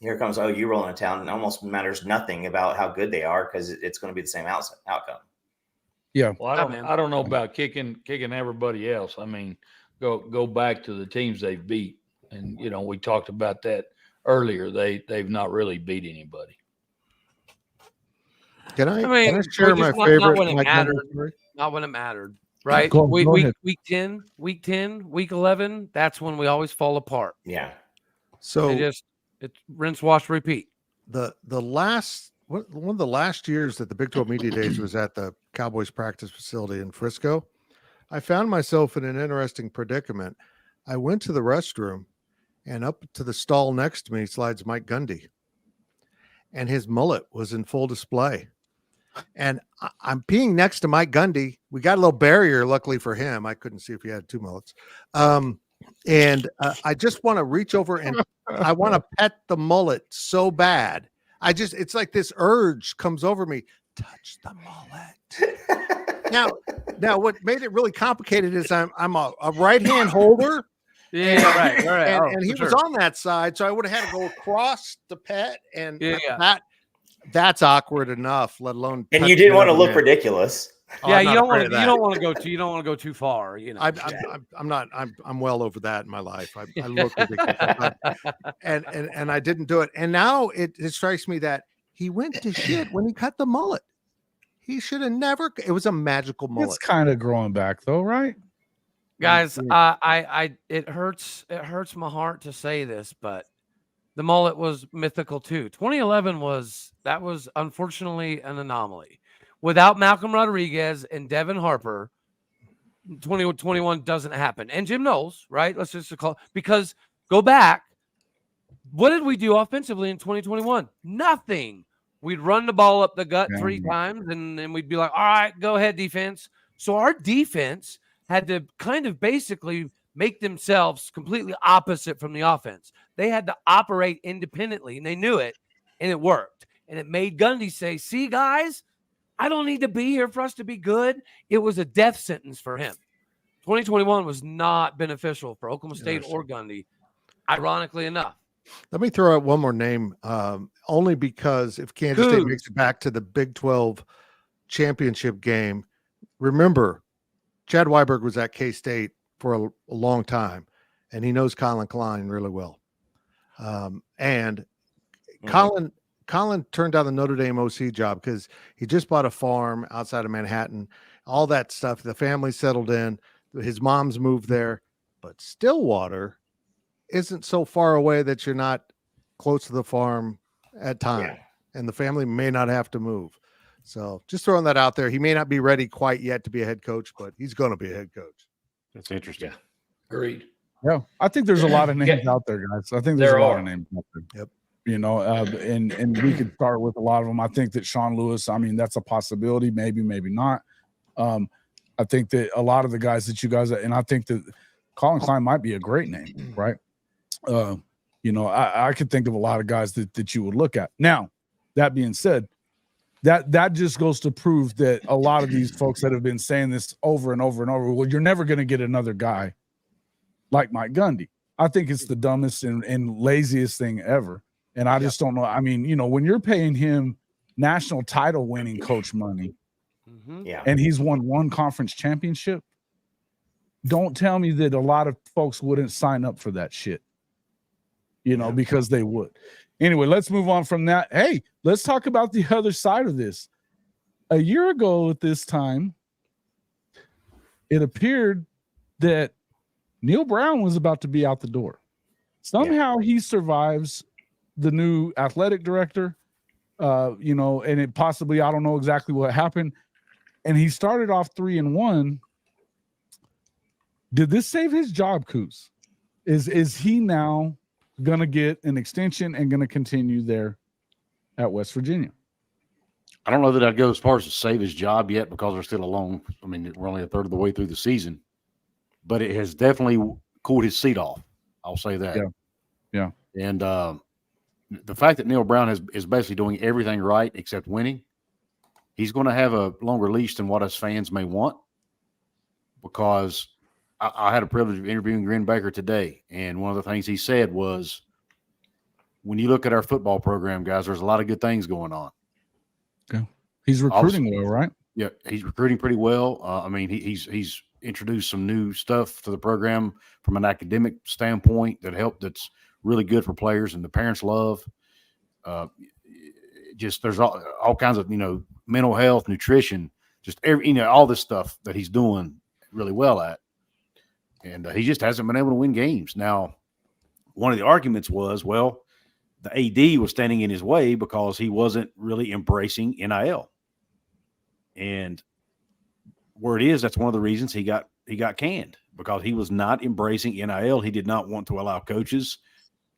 here comes OU rolling to town, and it almost matters nothing about how good they are because it's going to be the same outcome. Yeah. Well, I don't know about kicking everybody else. I mean, go back to the teams they've beat, and you know we talked about that earlier. They've not really beat anybody. Can I mean, share my just not favorite when it Mike Gundy mattered. story? Not when it mattered, right? Go Week ahead. 10, week 10, week 11. That's when we always fall apart. Yeah. So It's rinse, wash, repeat. one of the last years that the Big 12 Media Days was at the Cowboys practice facility in Frisco, I found myself in an interesting predicament. I went to the restroom, and up to the stall next to me slides Mike Gundy, and his mullet was in full display. And I'm peeing next to Mike Gundy. We got a little barrier, luckily for him. I couldn't see if he had two mullets. And I just want to reach over and I want to pet the mullet so bad. It's like this urge comes over me. Touch the mullet. Now, what made it really complicated is I'm a right hand holder. Yeah, right. And he was on that side, so I would have had to go across the pet, and that's awkward enough. Let alone. And you didn't want to look ridiculous. Yeah, you don't want to go too far. You know, I'm well over that in my life. I look ridiculous, and I didn't do it. And now it strikes me that he went to shit when he cut the mullet. He should have never. It was a magical mullet. It's kind of growing back though, right? guys, it hurts my heart to say this, but the mullet was mythical too. 2011 was unfortunately an anomaly. Without Malcolm Rodriguez and Devin Harper, 2021 doesn't happen. And Jim Knowles, right? Let's just call, because go back. What did we do offensively in 2021? Nothing. We'd run the ball up the gut 3 times, and then we'd be like, all right, go ahead, defense. So our defense had to kind of basically make themselves completely opposite from the offense. They had to operate independently, and they knew it, and it worked. And it made Gundy say, see, guys, I don't need to be here for us to be good. It was a death sentence for him. 2021 was not beneficial for Oklahoma State or Gundy, ironically enough. Let me throw out one more name, only because if Kansas State makes it back to the Big 12 championship game, remember, Chad Weiberg was at K-State for a long time, and he knows Colin Klein really well. And Mhm. Colin turned down the Notre Dame OC job because he just bought a farm outside of Manhattan, all that stuff. The family settled in, his mom's moved there, but Stillwater isn't so far away that you're not close to the farm at time, and the family may not have to move. So just throwing that out there. He may not be ready quite yet to be a head coach, but he's going to be a head coach. That's interesting. Yeah. Agreed. Yeah, I think there's a lot of names out there, guys. I think there's a lot of names out there. Yep. You know, and we could start with a lot of them. I think that Sean Lewis, I mean, that's a possibility. Maybe not. I think that a lot of the guys that you guys, and I think that Colin Klein might be a great name, right? You know, I could think of a lot of guys that you would look at. Now, that being said, that just goes to prove that a lot of these folks that have been saying this over and over and over, well, you're never going to get another guy like Mike Gundy. I think it's the dumbest and laziest thing ever. And I just don't know. I mean, you know, when you're paying him national title winning coach money, and he's won one conference championship, don't tell me that a lot of folks wouldn't sign up for that shit, you know, because they would. Anyway, let's move on from that. Hey, let's talk about the other side of this. A year ago at this time, it appeared that Neil Brown was about to be out the door. Somehow he survives the new athletic director, you know, and it possibly, I don't know exactly what happened. And he started off 3-1. Did this save his job, Coos? Is he now going to get an extension and going to continue there at West Virginia? I don't know that I'd go as far as to save his job yet because we're still alone. I mean, we're only a third of the way through the season, but it has definitely cooled his seat off. I'll say that. Yeah. And the fact that Neil Brown is basically doing everything right except winning, he's going to have a longer leash than what us fans may want, because I had a privilege of interviewing Green Baker today, and one of the things he said was, when you look at our football program, guys, there's a lot of good things going on. Okay. He's recruiting well, right? Yeah, he's recruiting pretty well. I mean, he's introduced some new stuff to the program from an academic standpoint that's really good for players and the parents love. Just there's all kinds of, you know, mental health, nutrition, just every, you know, all this stuff that he's doing really well at. And he just hasn't been able to win games. Now, one of the arguments was, well, the AD was standing in his way because he wasn't really embracing NIL. And where it is, that's one of the reasons he got canned, because he was not embracing NIL. He did not want to allow coaches.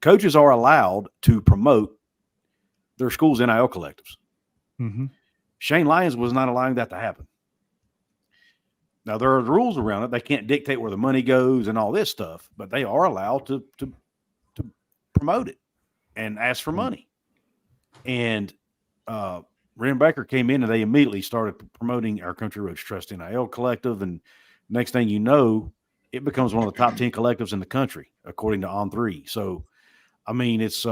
Coaches are allowed to promote their school's NIL collectives. Mm-hmm. Shane Lyons was not allowing that to happen. Now, there are rules around it. They can't dictate where the money goes and all this stuff, but they are allowed to promote it and ask for money. And Ren Baker came in and they immediately started promoting our Country Roads Trust NIL collective. And next thing you know, it becomes one of the top 10 collectives in the country, according to On3. So, I mean, it's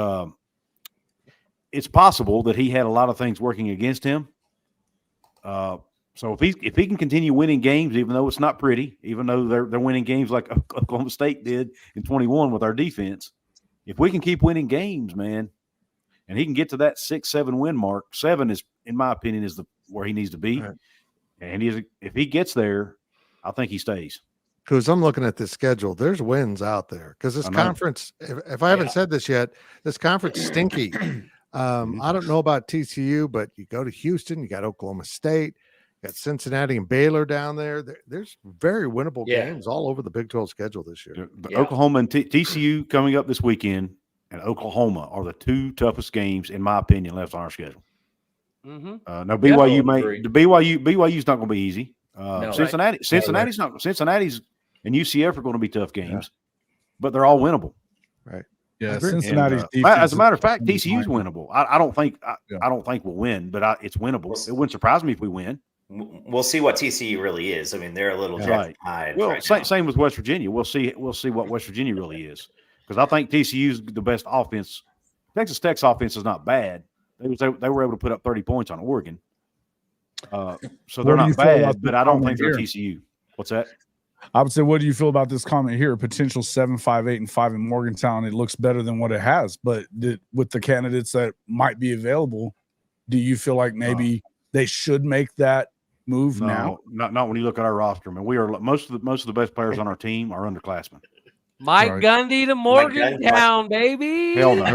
possible that he had a lot of things working against him. So if he can continue winning games, even though it's not pretty, even though they're winning games like Oklahoma State did in 21 with our defense, if we can keep winning games, man, and he can get to that 6-7 win mark, 7 is, in my opinion, is where he needs to be. Right. And if he gets there, I think he stays. Because I'm looking at this schedule, there's wins out there. Because this conference, if I haven't said this yet, this conference is stinky. I don't know about TCU, but you go to Houston, you got Oklahoma State, you got Cincinnati and Baylor down there. There's very winnable games all over the Big 12 schedule this year. Oklahoma and TCU coming up this weekend, and Oklahoma are the two toughest games, in my opinion, left on our schedule. Mm-hmm. Now BYU's not going to be easy. No, Cincinnati's not. Cincinnati's and UCF are going to be tough games, but they're all winnable. Right. Yeah. Cincinnati's as a matter of fact, TCU's winnable. I don't think we'll win, but it's winnable. It wouldn't surprise me if we win. We'll see what TCU really is. I mean, they're a little right. Well, same with West Virginia. We'll see what West Virginia really is, because I think TCU's the best offense. Texas Tech's offense is not bad. They were able to put up 30 points on Oregon. So they're not bad, but I don't think they're TCU. What's that? I would say, what do you feel about this comment here? Potential 7, 5, 8, and 5 in Morgantown. It looks better than what it has, but with the candidates that might be available, do you feel like maybe they should make that move now? Not when you look at our roster. I mean, we are most of the best players on our team are underclassmen. Mike Right. Gundy to Morgantown, baby. Hell no. There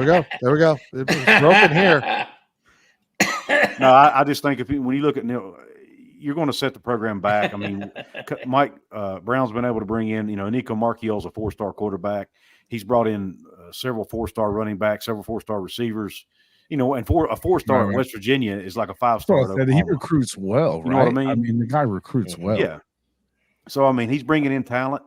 we go. It's broken here. No, I just think when you look at Neil, you're going to set the program back. I mean, Mike Brown's been able to bring in, Nico Marchiol's a 4-star quarterback. He's brought in several 4-star running backs, several 4-star receivers. And a 4-star in West Virginia is like a 5-star. He recruits well, right? You know what I mean? I mean, the guy recruits well. Yeah. So I mean, he's bringing in talent.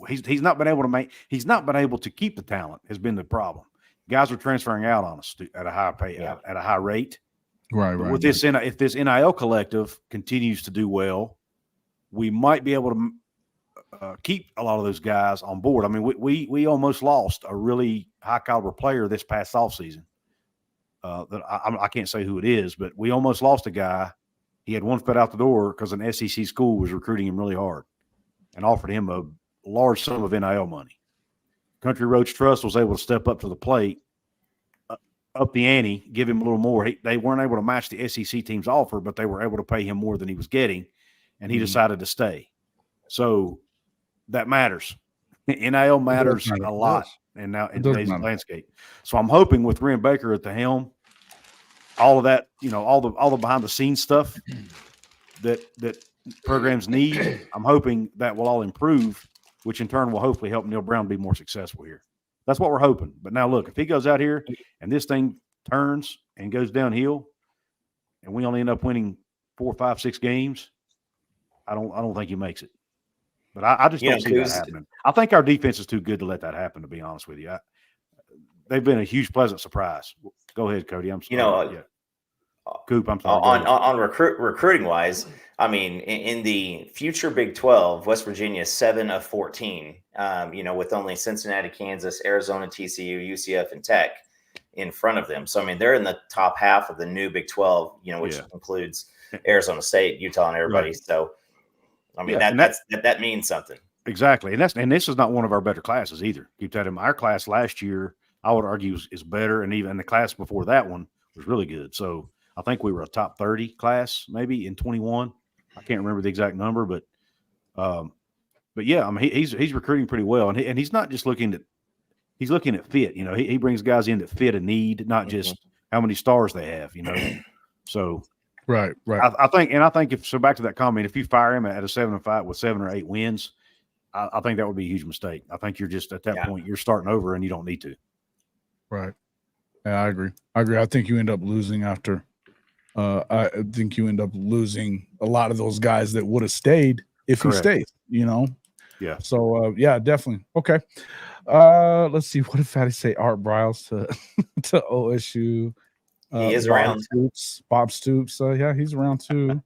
He's not been able to keep the talent has been the problem. Guys are transferring out on us at a high pay at a high rate. Right. With this, if this NIL collective continues to do well, we might be able to keep a lot of those guys on board. I mean, we almost lost a really high caliber player this past offseason. That I can't say who it is, but we almost lost a guy. He had one foot out the door because an SEC school was recruiting him really hard and offered him a large sum of NIL money. Country Roads Trust was able to step up to the plate, up the ante, give him a little more. They weren't able to match the SEC team's offer, but they were able to pay him more than he was getting, and he decided to stay. So that matters. NIL matters a lot, and now in today's landscape. So I'm hoping with Ren Baker at the helm, all of that, all the behind the scenes stuff that programs need, I'm hoping that will all improve, which in turn will hopefully help Neil Brown be more successful here. That's what we're hoping. But now look, if he goes out here and this thing turns and goes downhill and we only end up winning 4, 5, 6 games, I don't think he makes it. But I just don't see that happening. I think our defense is too good to let that happen, to be honest with you. They've been a huge, pleasant surprise. Go ahead, Cody. I'm sorry. Coop, I'm sorry. On recruiting wise, I mean, in the future Big 12, West Virginia 7 of 14. With only Cincinnati, Kansas, Arizona, TCU, UCF, and Tech in front of them. So I mean, they're in the top half of the new Big 12. Which includes Arizona State, Utah, and everybody. Right. So I mean, that means something. Exactly, and this is not one of our better classes either. Keep that in mind. Our class last year, I would argue, is better, and even the class before that one was really good. So I think we were a top 30 class maybe in 21. I can't remember the exact number, but yeah, I mean he's recruiting pretty well, and he's not just looking at fit. He brings guys in that fit a need, not just how many stars they have. So right. I think if so, back to that comment, if you fire him at a 7-5 with 7 or 8 wins, I think that would be a huge mistake. I think you're just at that point you're starting over, and you don't need to. Right. Yeah, I agree. I think you end up losing after. I think you end up losing a lot of those guys that would have stayed if he stays. Yeah. So definitely. Okay. Let's see. What did Fatty say? Art Briles to OSU. He is around. Bob Stoops. Yeah, he's around too.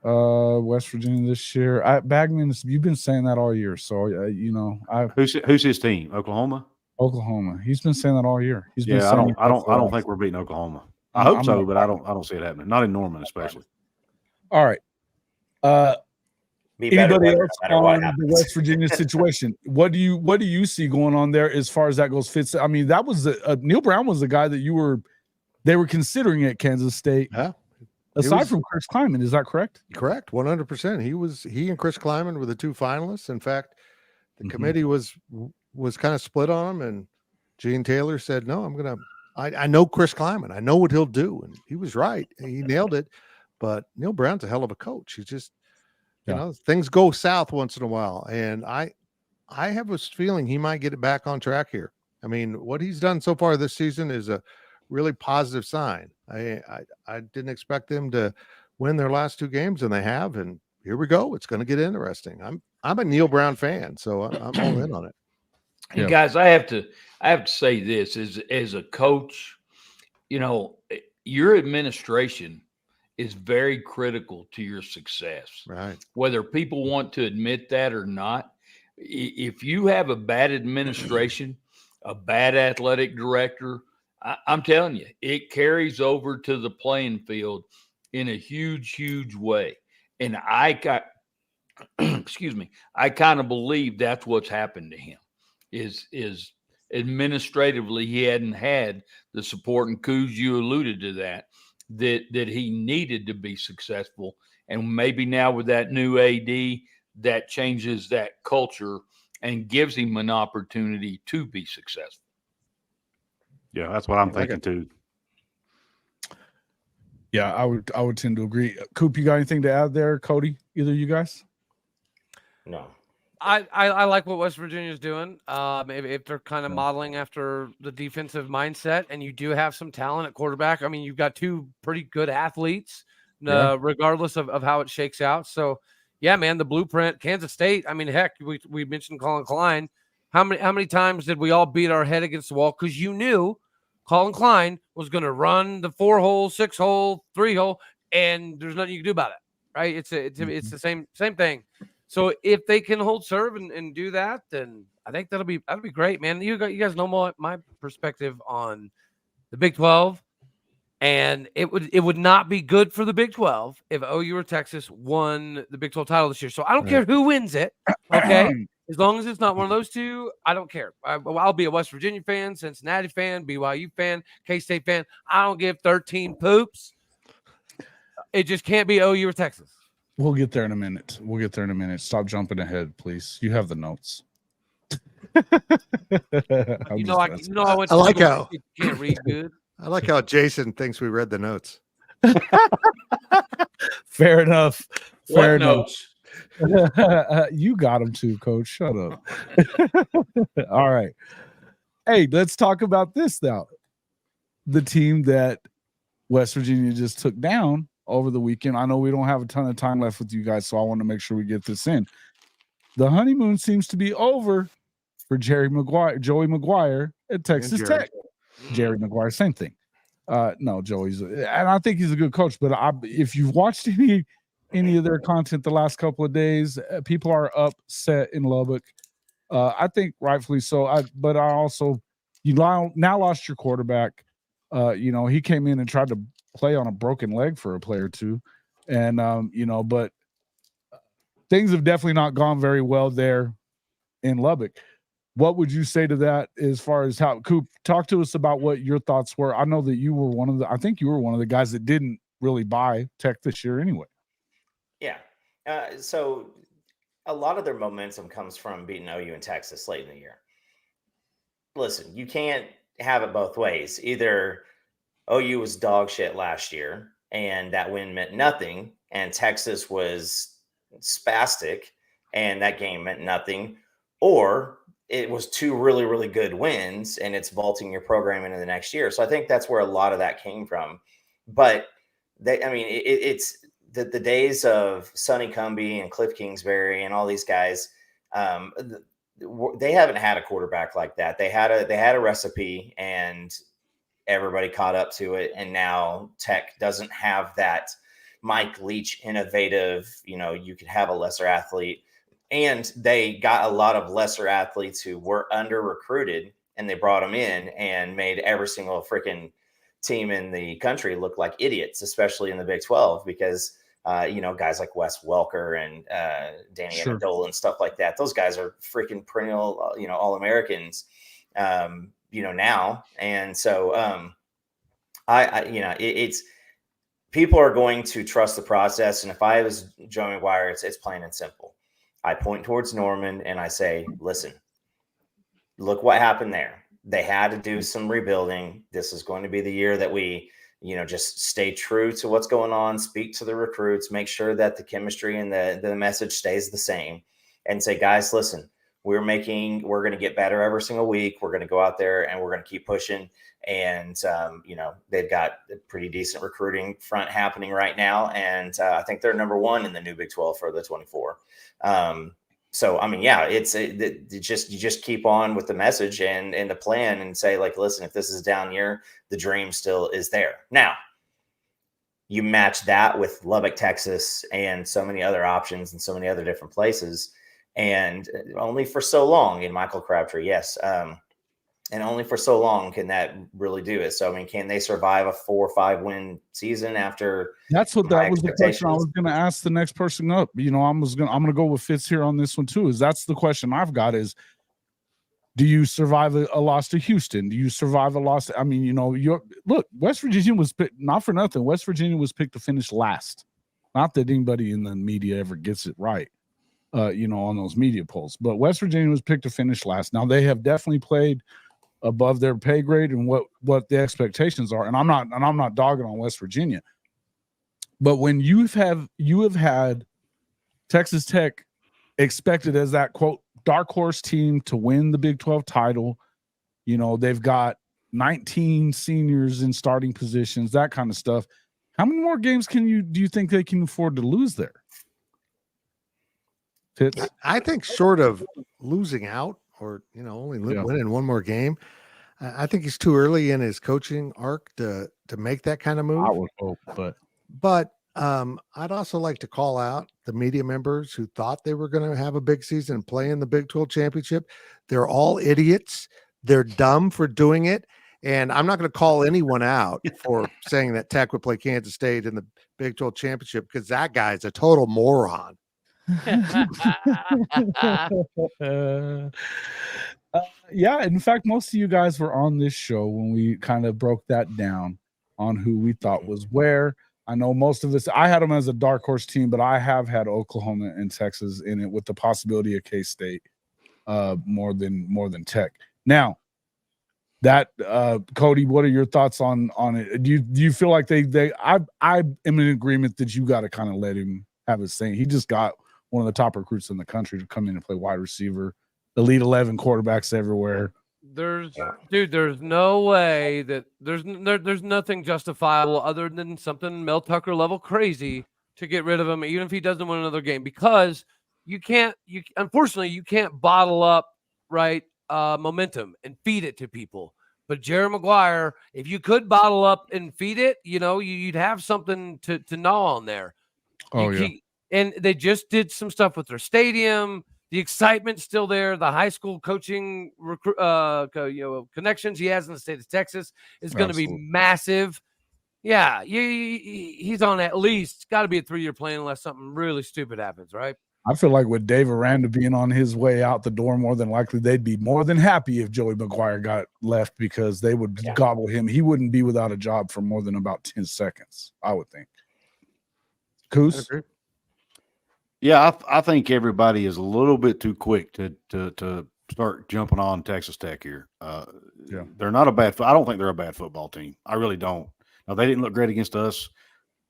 West Virginia this year. Bagman, you've been saying that all year. So who's his team? Oklahoma. He's been saying that all year. He's been I don't think we're beating Oklahoma. I hope so, but I don't see it happening. Not in Norman, especially. All right. Anybody else on the West Virginia situation? What do you see going on there as far as that goes? Fitz, I mean, that was Neil Brown was the guy that they were considering at Kansas State. Yeah. Aside from Chris Kleiman, is that correct? Correct, 100%. He and Chris Kleiman were the 2 finalists. In fact, the committee was kind of split on him, and Gene Taylor said, "No, I know Chris Kleiman. I know what he'll do," and he was right. He nailed it. But Neil Brown's a hell of a coach. He just, things go south once in a while, and I have a feeling he might get it back on track here. I mean, what he's done so far this season is a really positive sign. I didn't expect them to win their last 2 games, and they have. And here we go. It's going to get interesting. I'm a Neil Brown fan, so I'm all in on it. And guys, I have to say this as a coach, your administration is very critical to your success. Right. Whether people want to admit that or not, if you have a bad administration, a bad athletic director, I'm telling you, it carries over to the playing field in a huge, huge way. And I excuse me, I kind of believe that's what's happened to him. Is administratively he hadn't had the support, and Coos, you alluded to that he needed to be successful, and maybe now with that new AD, that changes that culture and gives him an opportunity to be successful. Yeah, that's what I'm I like thinking too. Yeah, I would tend to agree. Coop, you got anything to add there? Cody, either of you guys? No. I like what West Virginia's doing. If they're kind of modeling after the defensive mindset, and you do have some talent at quarterback. I mean, you've got two pretty good athletes, regardless of how it shakes out. So, yeah, man, the blueprint. Kansas State. I mean, heck, we mentioned Colin Klein. How many times did we all beat our head against the wall because you knew Colin Klein was going to run the 4-hole, 6-hole, 3-hole, and there's nothing you can do about it, right? It's the same thing. So if they can hold serve and do that, then I think that'll be great, man. You guys know my perspective on the Big 12, and it would not be good for the Big 12 if OU or Texas won the Big 12 title this year. So I don't care who wins it, okay? As long as it's not one of those two, I don't care. I'll be a West Virginia fan, Cincinnati fan, BYU fan, K-State fan. I don't give 13 poops. It just can't be OU or Texas. We'll get there in a minute. Stop jumping ahead, please. You have the notes. I like how you can't read good. I like how Jason thinks we read the notes. Fair enough. Fair enough. Notes? You got him too, Coach. Shut up. All right. Hey, let's talk about this now. The team that West Virginia just took down over the weekend. I know we don't have a ton of time left with you guys, so I want to make sure we get this in. The honeymoon seems to be over for Joey McGuire at Texas Tech. Jerry McGuire, same thing. No, Joey's, and I think he's a good coach. But if you've watched any of their content the last couple of days, people are upset in Lubbock. I think rightfully so. But I also, you now lost your quarterback. He came in and tried to play on a broken leg for a play or two, and but things have definitely not gone very well there in Lubbock. What would you say to that as far as how, Coop, talk to us about what your thoughts were? I know that you were one of the guys that didn't really buy Tech this year anyway. Yeah. So a lot of their momentum comes from beating OU and Texas late in the year. Listen, you can't have it both ways. Either OU was dog shit last year and that win meant nothing, and Texas was spastic and that game meant nothing, or it was two really, really good wins and it's vaulting your program into the next year. So I think that's where a lot of that came from. But it's the days of Sonny Cumbie and Cliff Kingsbury and all these guys. They haven't had a quarterback like that. They had a recipe and everybody caught up to it. And now Tech doesn't have that Mike Leach innovative, you could have a lesser athlete. And they got a lot of lesser athletes who were under recruited, and they brought them in and made every single freaking team in the country look like idiots, especially in the Big 12, because, guys like Wes Welker and Danny Amendola and stuff like that. Those guys are freaking perennial, All-Americans, now. And so it's people are going to trust the process. And if I was Joey McGuire, it's plain and simple. I point towards Norman and I say, listen, look what happened there. They had to do some rebuilding. This is going to be the year that we, just stay true to what's going on, speak to the recruits, make sure that the chemistry and the message stays the same, and say, guys, listen, we're going to get better every single week. We're going to go out there and we're going to keep pushing. And, they've got a pretty decent recruiting front happening right now. And I think they're number one in the new Big 12 for the 24. You just keep on with the message and the plan and say, like, listen, if this is down year, the dream still is there. Now, you match that with Lubbock, Texas, and so many other options and so many other different places. And only for so long in Michael Crabtree, yes. And only for so long can that really do it. So, I mean, can they survive a 4 or 5 win season after? That's what high that was the question I expectations? was going to ask the next person up. You know, I'm going to go with Fitz here on this one too. Is that's the question I've got is, do you survive a loss to Houston? Do you survive a loss? I mean, you know, look, West Virginia was picked, not for nothing. West Virginia was picked to finish last. Not that anybody in the media ever gets it right, you know, on those media polls. But West Virginia was picked to finish last. Now they have definitely played above their pay grade and what the expectations are. And I'm not dogging on West Virginia. But when you have had Texas Tech expected as that quote dark horse team to win the Big 12 title, you know, they've got 19 seniors in starting positions, that kind of stuff. How many more games do you think they can afford to lose there? Fitz? I think short of losing out or, you know, only winning one more game, I think he's too early in his coaching arc to make that kind of move. I would hope, But I'd also like to call out the media members who thought they were going to have a big season and play in the Big 12 championship. They're all idiots. They're dumb for doing it. And I'm not going to call anyone out for saying that Tech would play Kansas State in the Big 12 championship because that guy's a total moron. Yeah, in fact, most of you guys were on this show when we kind of broke that down on who we thought was where. I know most of us, I had them as a dark horse team, but I have had Oklahoma and Texas in it with the possibility of K-State more than Tech. Now, that Cody, what are your thoughts on it? Do you feel like I am in agreement that you got to kind of let him have his thing. He just got one of the top recruits in the country to come in and play wide receiver, elite 11 quarterbacks everywhere. There's no way that there's nothing justifiable other than something Mel Tucker level crazy to get rid of him, even if he doesn't win another game, because unfortunately you can't bottle up momentum and feed it to people. But Jerry Maguire, if you could bottle up and feed it, you know, you'd have something to gnaw on there. And they just did some stuff with their stadium. The excitement's still there. The high school coaching connections he has in the state of Texas is going to be massive. Yeah, he's on at least got to be a 3-year plan unless something really stupid happens, right? I feel like with Dave Aranda being on his way out the door, more than likely they'd be more than happy if Joey McGuire got left because they would gobble him. He wouldn't be without a job for more than about 10 seconds, I would think. Coos? Yeah, I think everybody is a little bit too quick to start jumping on Texas Tech here. They're not a bad. I don't think they're a bad football team. I really don't. Now they didn't look great against us.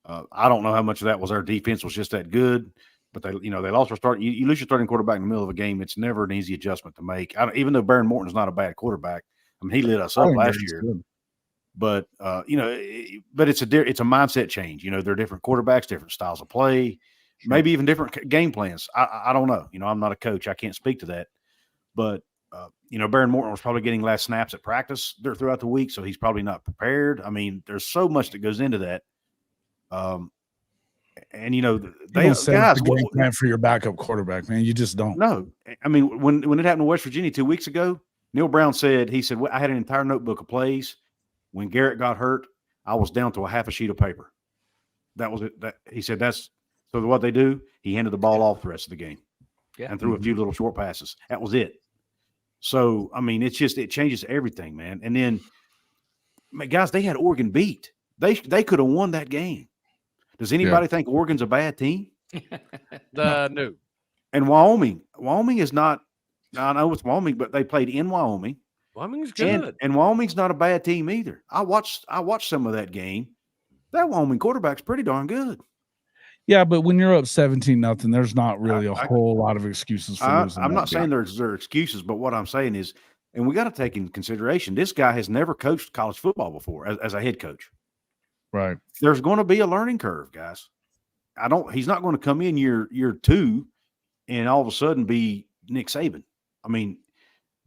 I don't know how much of that was our defense was just that good, but they lost their start. You lose your starting quarterback in the middle of a game. It's never an easy adjustment to make. Even though Baron Morton's not a bad quarterback, I mean he lit us up last year. Good. But but it's a mindset change. You know, they're different quarterbacks, different styles of play. Maybe even different game plans. I don't know. You know, I'm not a coach. I can't speak to that. But, Baron Morton was probably getting last snaps at practice throughout the week, so he's probably not prepared. I mean, there's so much that goes into that. They guys game plan for your backup quarterback, man. You just don't. No. I mean, when it happened to West Virginia 2 weeks ago, Neil Brown said, well, I had an entire notebook of plays. When Garrett got hurt, I was down to a half a sheet of paper. That was it. He said so what they do, he handed the ball off the rest of the game and threw a few little short passes. That was it. So, I mean, it changes everything, man. And then, guys, they had Oregon beat. They could have won that game. Does anybody think Oregon's a bad team? No. And Wyoming is not – I know it's Wyoming, but they played in Wyoming. Wyoming's good. And Wyoming's not a bad team either. I watched some of that game. That Wyoming quarterback's pretty darn good. Yeah, but when you're up 17-0, there's not really a whole lot of excuses for losing. I'm not saying there's excuses, but what I'm saying is, and we got to take into consideration, this guy has never coached college football before as a head coach. Right. There's going to be a learning curve, guys. He's not going to come in year 2 and all of a sudden be Nick Saban. I mean,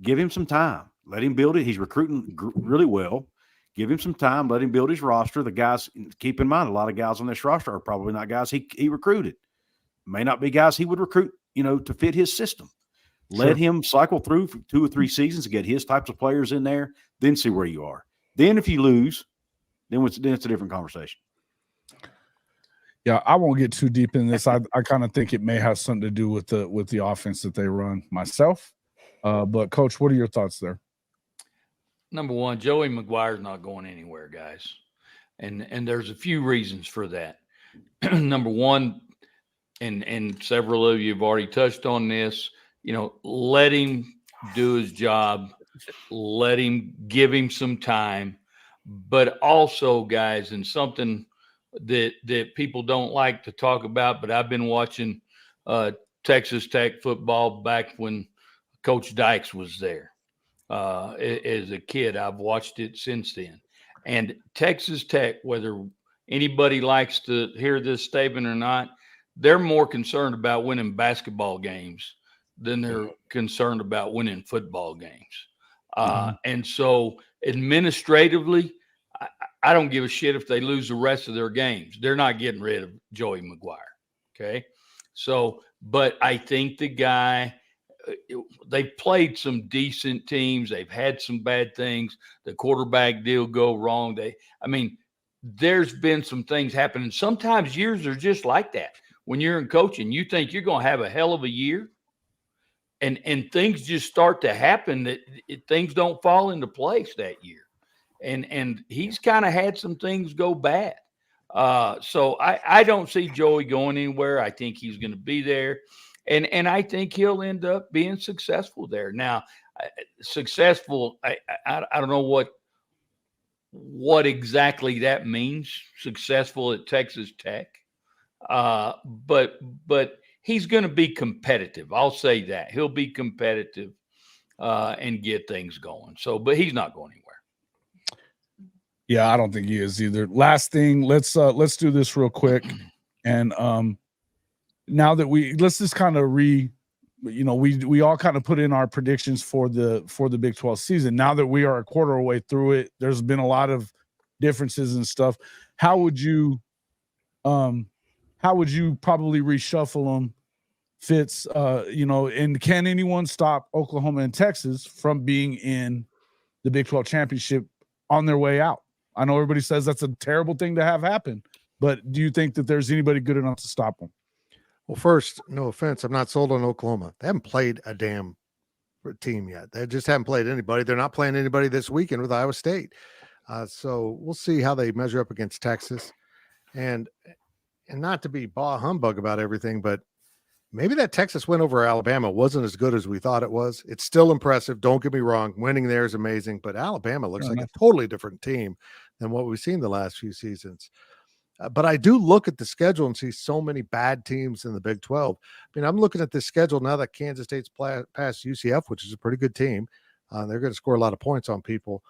give him some time. Let him build it. He's recruiting really well. Give him some time. Let him build his roster. The guys, keep in mind, a lot of guys on this roster are probably not guys he recruited. May not be guys he would recruit, to fit his system. Let him cycle through for 2 or 3 seasons to get his types of players in there, then see where you are. Then if you lose, then it's a different conversation. Yeah, I won't get too deep in this. I kind of think it may have something to do with the offense that they run myself. But Coach, what are your thoughts there? Number one, Joey McGuire's not going anywhere, guys. And there's a few reasons for that. Number one, and several of you have already touched on this, let him do his job, give him some time. But also, guys, and something that people don't like to talk about, but I've been watching Texas Tech football back when Coach Dykes was there. As a kid, I've watched it since then. And Texas Tech, whether anybody likes to hear this statement or not, they're more concerned about winning basketball games than they're concerned about winning football games. And so administratively, I don't give a shit if they lose the rest of their games. They're not getting rid of Joey McGuire. Okay. So, but I think the guy, they've played some decent teams. They've had some bad things. The quarterback deal go wrong. There's been some things happen. And sometimes years are just like that. When you're in coaching, you think you're going to have a hell of a year. And things just start to happen that things don't fall into place that year. And he's kind of had some things go bad. So I don't see Joey going anywhere. I think he's going to be there. And I think he'll end up being successful there. Now, successful, I don't know what exactly that means, successful at Texas Tech. But he's going to be competitive. I'll say that. He'll be competitive and get things going. So, but he's not going anywhere. Yeah, I don't think he is either. Last thing, let's do this real quick. And now that let's just kind of we all kind of put in our predictions for the Big 12 season. Now that we are a quarter way through it, there's been a lot of differences and stuff. How would you probably reshuffle them, Fitz? And can anyone stop Oklahoma and Texas from being in the Big 12 championship on their way out? I know everybody says that's a terrible thing to have happen, but do you think that there's anybody good enough to stop them? Well, first, no offense, I'm not sold on Oklahoma. They haven't played a damn team yet. They just haven't played anybody. They're not playing anybody this weekend with Iowa State. So we'll see how they measure up against Texas. And not to be bah humbug about everything, but maybe that Texas win over Alabama wasn't as good as we thought it was. It's still impressive. Don't get me wrong. Winning there is amazing, but Alabama looks like a totally different team than what we've seen the last few seasons. But I do look at the schedule and see so many bad teams in the Big 12. I mean, I'm looking at this schedule now that Kansas State's past UCF, which is a pretty good team. They're going to score a lot of points on people.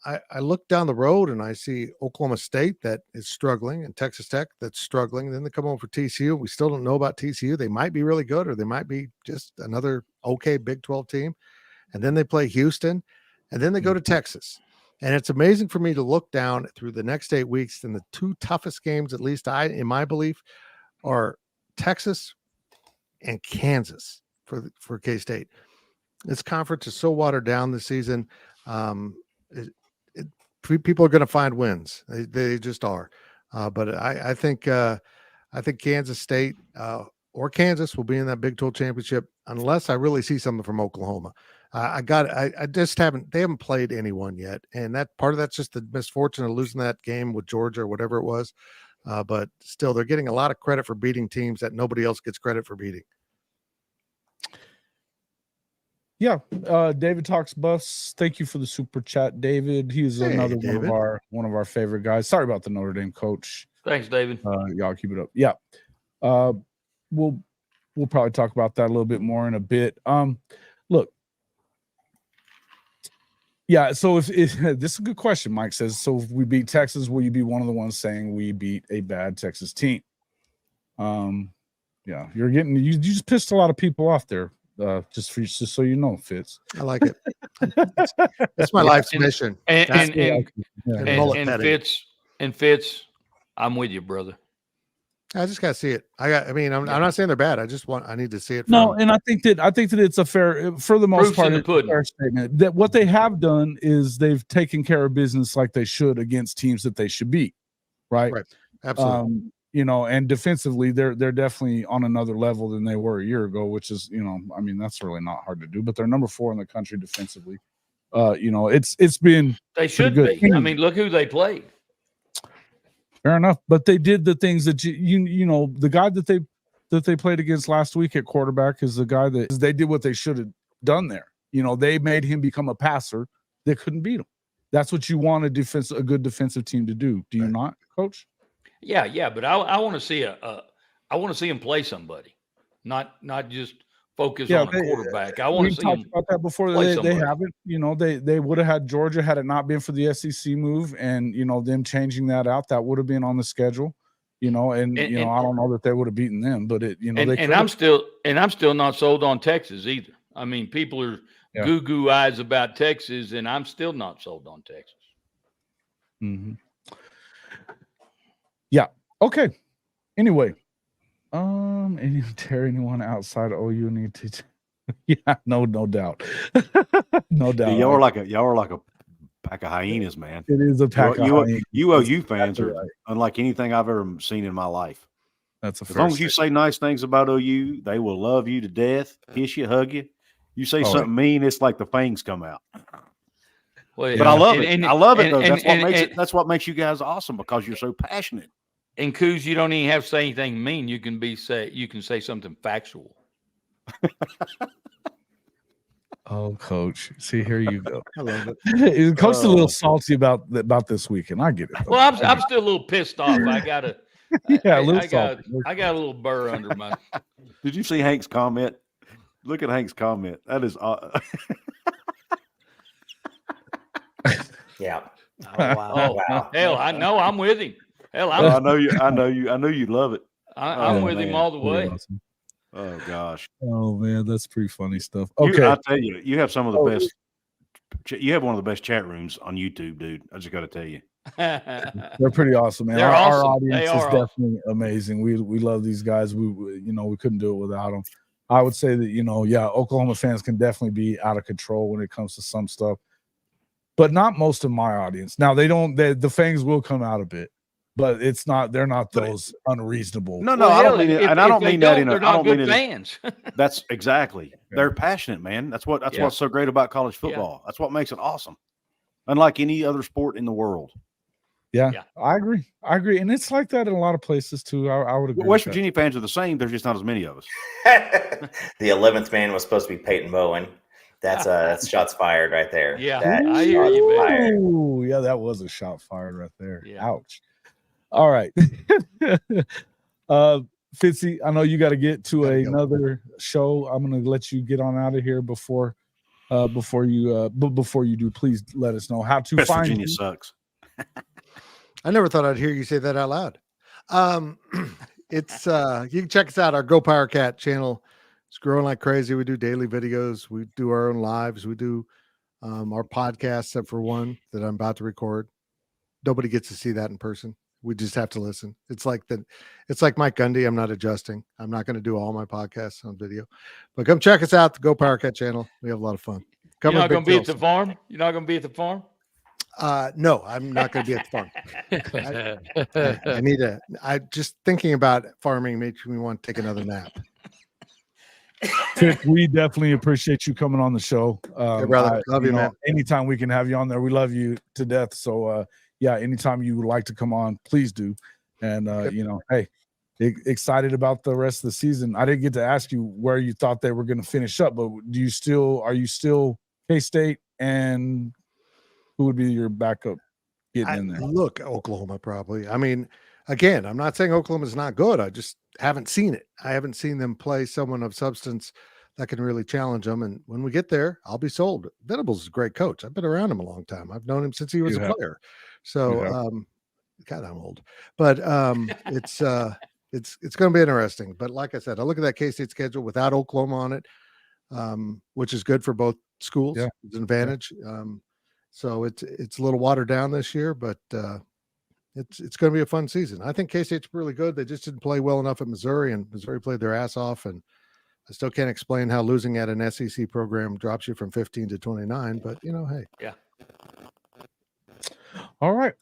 I look down the road and I see Oklahoma State that is struggling and Texas Tech that's struggling. And then they come home for TCU. We still don't know about TCU. They might be really good or they might be just another okay Big 12 team. And then they play Houston and then they go to Texas. And it's amazing for me to look down through the next 8 weeks, and the two toughest games, at least in my belief, are Texas and Kansas for K-State. This conference is so watered down this season. People are going to find wins. They just are. But I think Kansas State or Kansas will be in that Big 12 championship unless I really see something from Oklahoma. They haven't played anyone yet. And that part of that's just the misfortune of losing that game with Georgia or whatever it was. But still, they're getting a lot of credit for beating teams that nobody else gets credit for beating. Yeah. David Talks Buffs. Thank you for the super chat, David. He's another one of our favorite guys. Sorry about the Notre Dame coach. Thanks, David. Y'all keep it up. Yeah. We'll probably talk about that a little bit more in a bit. Look. Yeah, so if this is a good question, Mike says. So if we beat Texas, will you be one of the ones saying we beat a bad Texas team? Yeah, you just pissed a lot of people off there. Just so you know, Fitz. I like it. That's my life's mission. And Fitz, I'm with you, brother. I just gotta see it. I mean, I'm not saying they're bad. I need to see it. No, from- and I think that it's a fair, for the most Proof's part, in the it's a pudding. fair statement that what they have done is they've taken care of business like they should against teams that they should beat, right? Right. Absolutely. You know, and defensively, they're definitely on another level than they were a year ago, which is, you know, I mean, that's really not hard to do. But they're number 4 in the country defensively. You know, it's been They should good. be. I mean, look who they played. fair enough, but they did the things that you know, the guy that they played against last week at quarterback is the guy that they did what they should have done there. You know, they made him become a passer. They couldn't beat him. That's what you want a good defensive team to do. Do you not, Coach? Yeah, but I want to see I want to see him play somebody, not just focus on a quarterback. I want We to see talked him about that before. play They somebody. haven't. You know, they would have had Georgia had it not been for the SEC move, and you know them changing that out. That would have been on the schedule. You know, and you know, I don't know that they would have beaten them, but it, you know, and I'm still not sold on Texas either. I mean, people are goo eyes about Texas, and I'm still not sold on Texas. Mm-hmm. Yeah. Okay. Anyway, tear anyone outside OU need to? Yeah, no doubt, no doubt. Y'all are like a pack of hyenas, man. It is a pack of hyenas. You OU fans are unlike anything I've ever seen in my life. That's as long as you say nice things about OU, they will love you to death, kiss you, hug you. You say something mean, it's like the fangs come out. Well, but I love it. I love it though. That's what makes you guys awesome, because you're so passionate. And Coos, you don't even have to say anything mean. You can say something factual. Oh, Coach. See, here you go. I love it. It comes a little salty about this weekend. I get it. Though. Well, I'm still a little pissed off. I got a little burr under my. Did you see Hank's comment? Look at Hank's comment. That is yeah. Oh, wow. Oh, wow. Hell, I know I'm with him. Hell, I know you love it. I'm with him all the way. Awesome. Oh gosh. Oh man, that's pretty funny stuff. Okay, I tell you, you have some of the best. You have one of the best chat rooms on YouTube, dude. I just got to tell you, they're pretty awesome, man. They're our awesome. audience is definitely amazing. We love these guys. We couldn't do it without them. I would say that Oklahoma fans can definitely be out of control when it comes to some stuff, but not most of my audience. Now the fangs will come out a bit. But it's not. They're not those unreasonable. No, I don't mean it, and I don't mean that in a. They're not good fans. That's exactly. They're passionate, man. That's what's so great about college football. Yeah. That's what makes it awesome, unlike any other sport in the world. Yeah, I agree. And it's like that in a lot of places too. I would agree. West Virginia fans are the same. There's just not as many of us. The 11th man was supposed to be Peyton Bowen. That's shots fired right there. Yeah, I hear you, man. Oh, yeah, that was a shot fired right there. Yeah. Ouch. All right. Fitzy, I know you got to get to another show. I'm going to let you get on out of here before you do. Please let us know how to West find Virginia you. sucks. I never thought I'd hear you say that out loud. It's you can check us out. Our Go Power Cat channel is growing like crazy. We do daily videos. We do our own lives. We do our podcasts, except for one that I'm about to record. Nobody gets to see that in person. We just have to listen. It's like Mike Gundy. I'm not adjusting. I'm not going to do all my podcasts on video, but come check us out. The Go Power Cat channel. We have a lot of fun. You're not going to be at the farm? You're not going to be at the farm? No, I'm not going to be at the farm. I just thinking about farming makes me want to take another nap. Tick, we definitely appreciate you coming on the show. Hey, brother. Love you, man. Anytime we can have you on there, we love you to death. So, anytime you would like to come on, please do. And, hey, excited about the rest of the season. I didn't get to ask you where you thought they were going to finish up, but are you still K-State, and who would be your backup getting in there? Look, Oklahoma probably. I mean, again, I'm not saying Oklahoma's not good. I just haven't seen it. I haven't seen them play someone of substance that can really challenge them. And when we get there, I'll be sold. Venables is a great coach. I've been around him a long time. I've known him since he was a player. So, God, I'm old. But it's going to be interesting. But like I said, I look at that K-State schedule without Oklahoma on it, which is good for both schools. It's an advantage. So it's a little watered down this year, but it's going to be a fun season. I think K-State's really good. They just didn't play well enough at Missouri, and Missouri played their ass off. And I still can't explain how losing at an SEC program drops you from 15 to 29. But hey, Yeah. All right.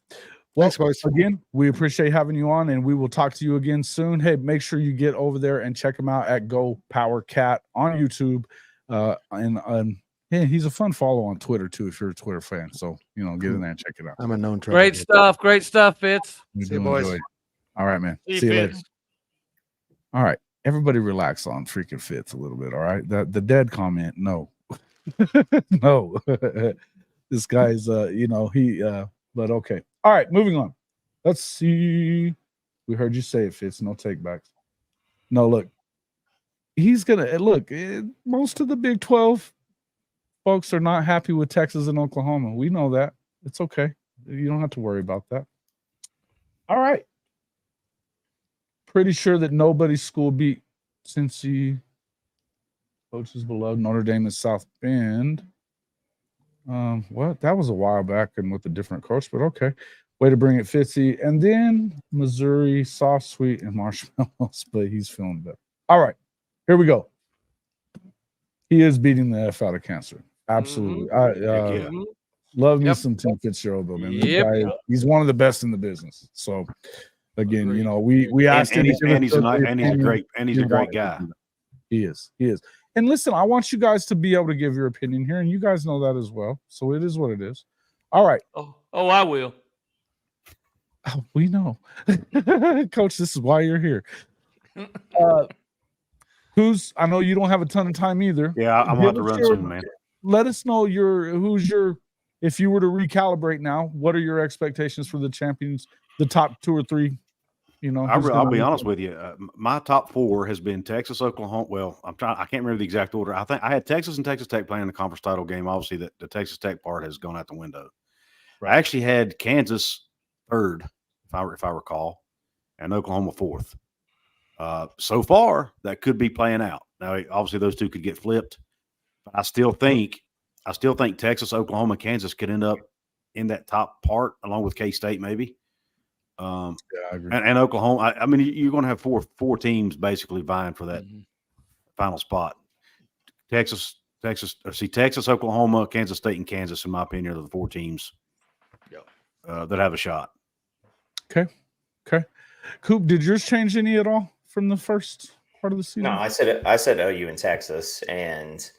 Well, thanks, boys. again, we appreciate having you on, and we will talk to you again soon. Hey, make sure you get over there and check him out at Go Power Cat on YouTube. Yeah, he's a fun follow on Twitter too if you're a Twitter fan. So get in there and check it out. I'm a known trouble. Great stuff, Fitz. See you, boys. All right, man. See you, See you later. Fitz. All right, everybody, relax on freaking Fitz a little bit. All right, the dead comment, no, no. This guy's, but okay. All right, moving on. Let's see. We heard you say it, Fitz. No takebacks. No, look, he's gonna look. Most of the Big 12 folks are not happy with Texas and Oklahoma. We know that. It's okay. You don't have to worry about that. All right. Pretty sure that nobody's school beat Cincy. Coaches beloved Notre Dame and South Bend. What? That was a while back and with a different coach, but okay. Way to bring it, Fitzy. And then Missouri, soft, sweet, and marshmallows, but he's feeling better. All right. Here we go. He is beating the F out of cancer. Absolutely. Love me some Tim Fitzgerald, though, man. This guy, he's one of the best in the business. So, again, we asked him. He's a great guy. He is. And listen, I want you guys to be able to give your opinion here, and you guys know that as well. So it is what it is. All right. Oh, I will. Oh, we know. Coach, this is why you're here. I know you don't have a ton of time either. Yeah, I'm going to run soon, man. Let us know if you were to recalibrate now, what are your expectations for the champions, the top 2 or 3? I'll be honest with you. My top 4 has been Texas, Oklahoma. Well, I can't remember the exact order. I think I had Texas and Texas Tech playing the conference title game. Obviously, the Texas Tech part has gone out the window. Right. I actually had Kansas 3rd, if I recall, and Oklahoma 4th. So far, that could be playing out. Now, obviously, those two could get flipped. But I still think Texas, Oklahoma, Kansas could end up in that top part, along with K-State, maybe. I agree. And Oklahoma. I mean, you're going to have four teams basically vying for that final spot. Texas, Oklahoma, Kansas State, and Kansas, in my opinion, are the 4 teams that have a shot. Okay. Coop, did yours change any at all from the first part of the season? No, I said OU and Texas, and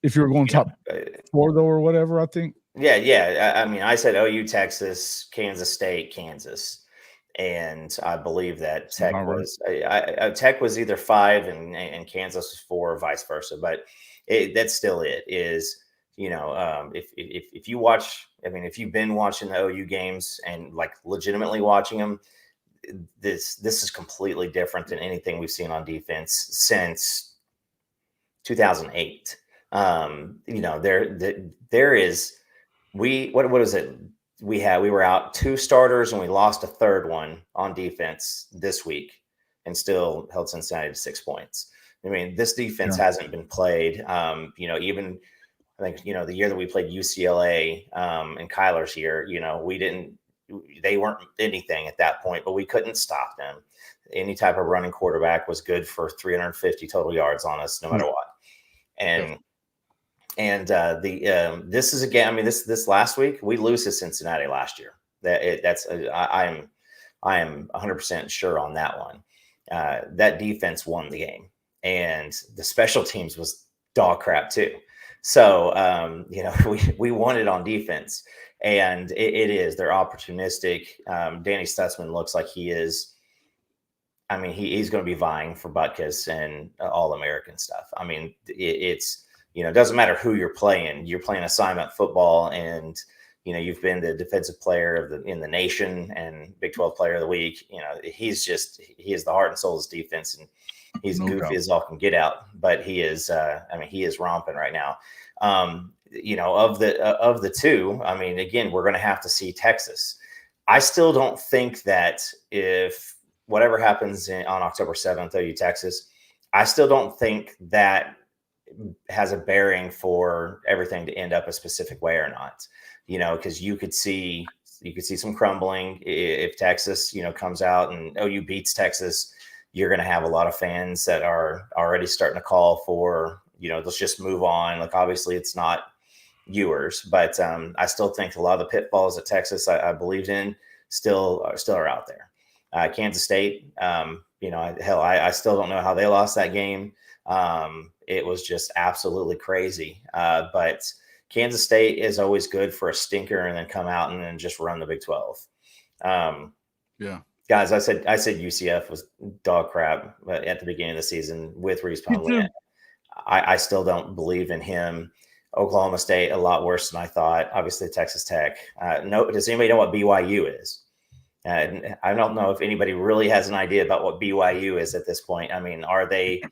if you were going top 4 though, or whatever, I think. Yeah. I mean, I said OU, Texas, Kansas State, Kansas, and I believe that Tech Tech was either 5 and Kansas was 4, or vice versa. But that's still it. Is if you watch, I mean, if you've been watching the OU games and like legitimately watching them, this is completely different than anything we've seen on defense since 2008. There is. What is it? We were out 2 starters and we lost a 3rd one on defense this week and still held Cincinnati to 6 points. I mean, this defense hasn't been played. Even I think, the year that we played UCLA and Kyler's year, they weren't anything at that point, but we couldn't stop them. Any type of running quarterback was good for 350 total yards on us, no matter what. This is again. I mean, this last week we lose to Cincinnati last year. I am 100% sure on that one. That defense won the game, and the special teams was dog crap too. So we won it on defense, and they're opportunistic. Danny Stutzman looks like he is. I mean, he's going to be vying for Butkus and All-American stuff. I mean, it doesn't matter who you're playing. You're playing assignment football, and you've been the defensive player in the nation and Big 12 Player of the Week. He is the heart and soul of his defense, and he's goofy as all can get out. But he is, he is romping right now. Of the 2, I mean, again, we're going to have to see Texas. I still don't think that if whatever happens on October 7th, OU Texas, I still don't think that has a bearing for everything to end up a specific way or not, because you could see you could see some crumbling if Texas, comes out and OU beats Texas. You're going to have a lot of fans that are already starting to call for, let's just move on. Like, obviously it's not Ewers, but I still think a lot of the pitfalls that Texas I believed in still are out there. Kansas State, I still don't know how they lost that game. It was just absolutely crazy. But Kansas State is always good for a stinker and then come out and then just run the Big 12. Yeah. Guys, I said UCF was dog crap at the beginning of the season with Reese Pondlin. I still don't believe in him. Oklahoma State, a lot worse than I thought. Obviously, Texas Tech. Does anybody know what BYU is? I don't know if anybody really has an idea about what BYU is at this point. I mean, are they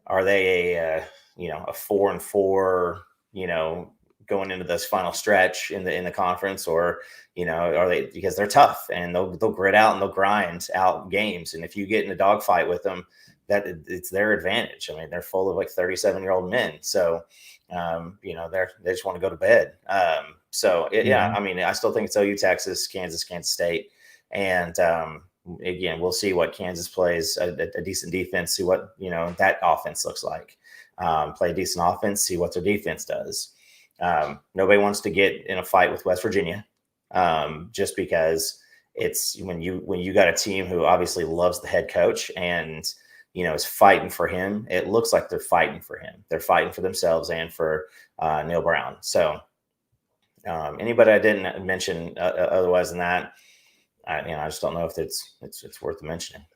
a 4-4, going into this final stretch in the conference, or are they, because they're tough and they'll grit out and they'll grind out games, and if you get in a dogfight with them, that it's their advantage. I mean, they're full of like 37-year-old men, so they just want to go to bed. I mean, I still think it's OU, Texas, Kansas State, and again, we'll see what Kansas plays, a decent defense, see what that offense looks like. Play a decent offense, see what their defense does. Nobody wants to get in a fight with West Virginia, just because it's when you got a team who obviously loves the head coach and is fighting for him. It looks like they're fighting for him. They're fighting for themselves and for Neil Brown. So anybody I didn't mention otherwise than that, I just don't know if it's worth mentioning.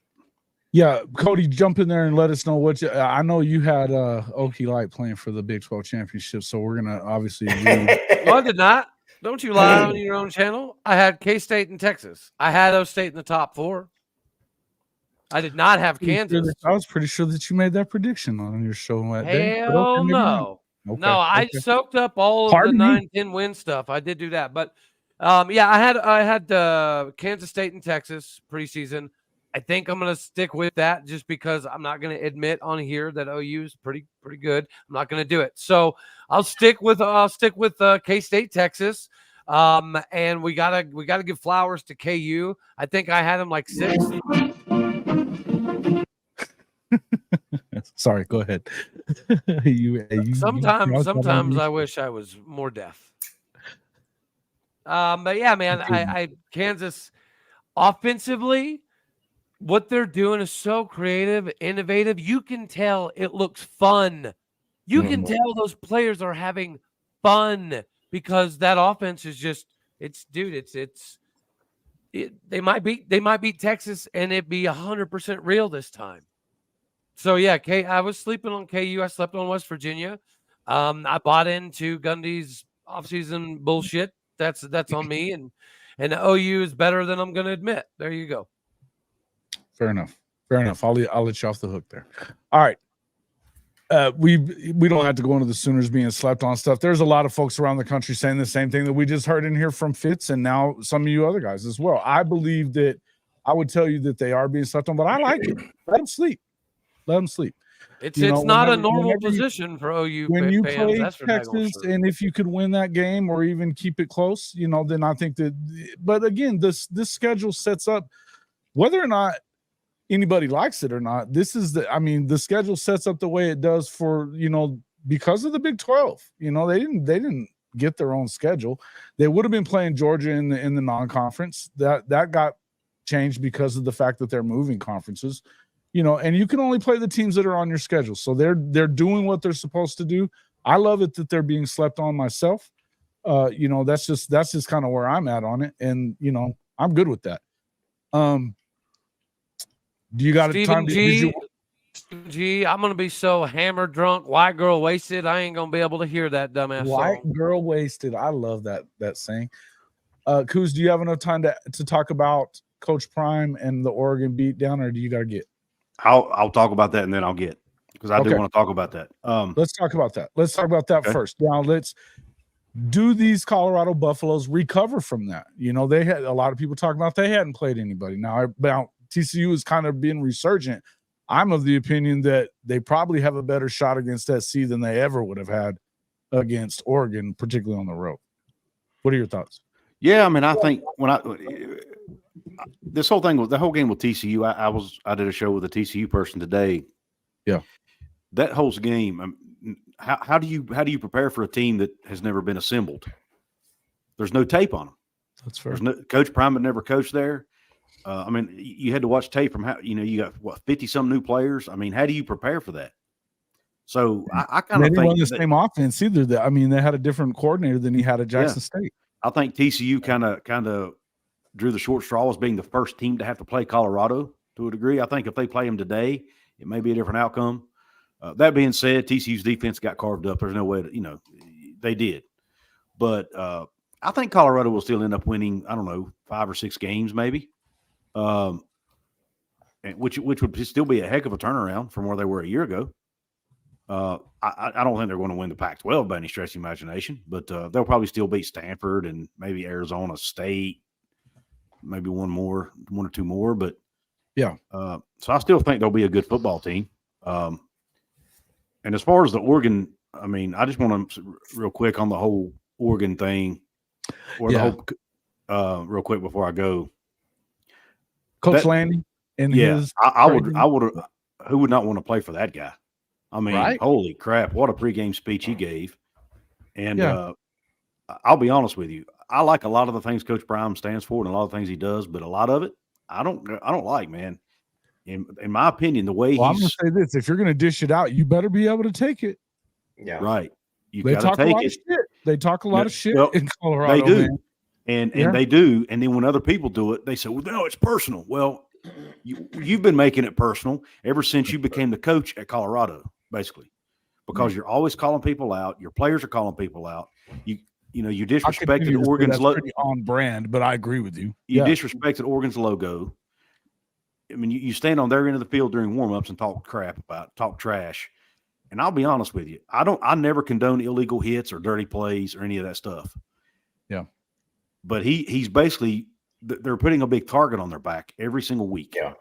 Yeah, Cody, jump in there and let us know what I know you had Okie Light playing for the Big 12 championship, so we're gonna obviously. No, I did not. Don't you lie on your own channel. I had K-State and Texas. I had those state in the top 4. I did not have Kansas. I was pretty sure that you made that prediction on your show that day. Hell no. Okay, no, I soaked up all of the 9-10 win stuff. I did do that, but I had Kansas State and Texas preseason. I think I'm going to stick with that just because I'm not going to admit on here that OU is pretty good. I'm not going to do it. So I'll stick with K-State, Texas. And we gotta give flowers to KU. I think I had them like 6. Sorry, go ahead. Sometimes I wish I was more deaf. But yeah, man, I Kansas offensively, what they're doing is so creative, innovative. You can tell it looks fun. You can tell those players are having fun because that offense is just they might beat Texas and it'd be 100% real this time. So yeah, I was sleeping on KU. I slept on West Virginia. I bought into Gundy's offseason bullshit. That's on me, and the OU is better than I'm going to admit. There you go. Fair enough. I'll let you off the hook there. All right. We don't have to go into the Sooners being slept on stuff. There's a lot of folks around the country saying the same thing that we just heard in here from Fitz, and now some of you other guys as well. I believe that I would tell you that they are being slept on, but I like it. Let them sleep. It's not a normal position for OU when you fans. play That's Texas, and if you could win that game or even keep it close, then I think that. But again, this schedule sets up whether or not anybody likes it or not. The schedule sets up the way it does for because of the Big 12. They didn't get their own schedule. They would have been playing Georgia in the non-conference. That got changed because of the fact that they're moving conferences. And you can only play the teams that are on your schedule. So they're doing what they're supposed to do. I love it that they're being slept on myself. That's just kind of where I'm at on it. And, I'm good with that. Do you got a time Stephen G, I'm going to be so hammered drunk, white girl wasted. I ain't going to be able to hear that dumbass White song. girl wasted. I love that saying. Kuz, do you have enough time to talk about Coach Prime and the Oregon beatdown, or do you got to get? I'll talk about that and then I'll get, because I do want to talk about that. Let's talk about that. First. Now let's do these Colorado Buffaloes recover from that. They had a lot of people talking about they hadn't played anybody. Now TCU is kind of being resurgent. I'm of the opinion that they probably have a better shot against SC than they ever would have had against Oregon, particularly on the road. What are your thoughts? Yeah, I mean, I think when this whole thing was the whole game with TCU. I did a show with a TCU person today. Yeah. That whole game. How do you prepare for a team that has never been assembled? There's no tape on them. That's fair. There's no Coach Prime had never coached there. I mean, you had to watch tape from how you got 50 some new players. I mean, how do you prepare for that? So I kind of think run the same offense either. They had a different coordinator than he had at Jackson State. I think TCU kind of drew the short straw as being the first team to have to play Colorado to a degree. I think if they play them today, it may be a different outcome. That being said, TCU's defense got carved up. There's no way to, they did. But I think Colorado will still end up winning, I don't know, 5 or 6 games maybe, which would still be a heck of a turnaround from where they were a year ago. I don't think they're going to win the Pac-12 by any stretch of the imagination, but they'll probably still beat Stanford and maybe Arizona State, maybe one or two more. But yeah, so I still think they'll be a good football team. And as far as the Oregon, I mean, I just want to real quick on the whole Oregon thing, or the whole real quick before I go. Coach Lanning and his I would. Who would not want to play for that guy? I mean, holy crap, what a pregame speech he gave. And I'll be honest with you. I like a lot of the things Coach Prime stands for and a lot of things he does, but a lot of it I don't like, man. In my opinion, the way I'm going to say this. If you're going to dish it out, you better be able to take it. Yeah. Right. They talk a lot of shit. They talk a lot of shit in Colorado. They do. Man. And they do. And then when other people do it, they say, well, no, it's personal. Well, you've been making it personal ever since you became the coach at Colorado, basically, because you're always calling people out. Your players are calling people out. You disrespected Oregon's logo. On brand, but I agree with you. You disrespected Oregon's logo. I mean, you stand on their end of the field during warmups and talk trash. And I'll be honest with you, I never condone illegal hits or dirty plays or any of that stuff. Yeah. But he's basically, they're putting a big target on their back every single week. Yeah.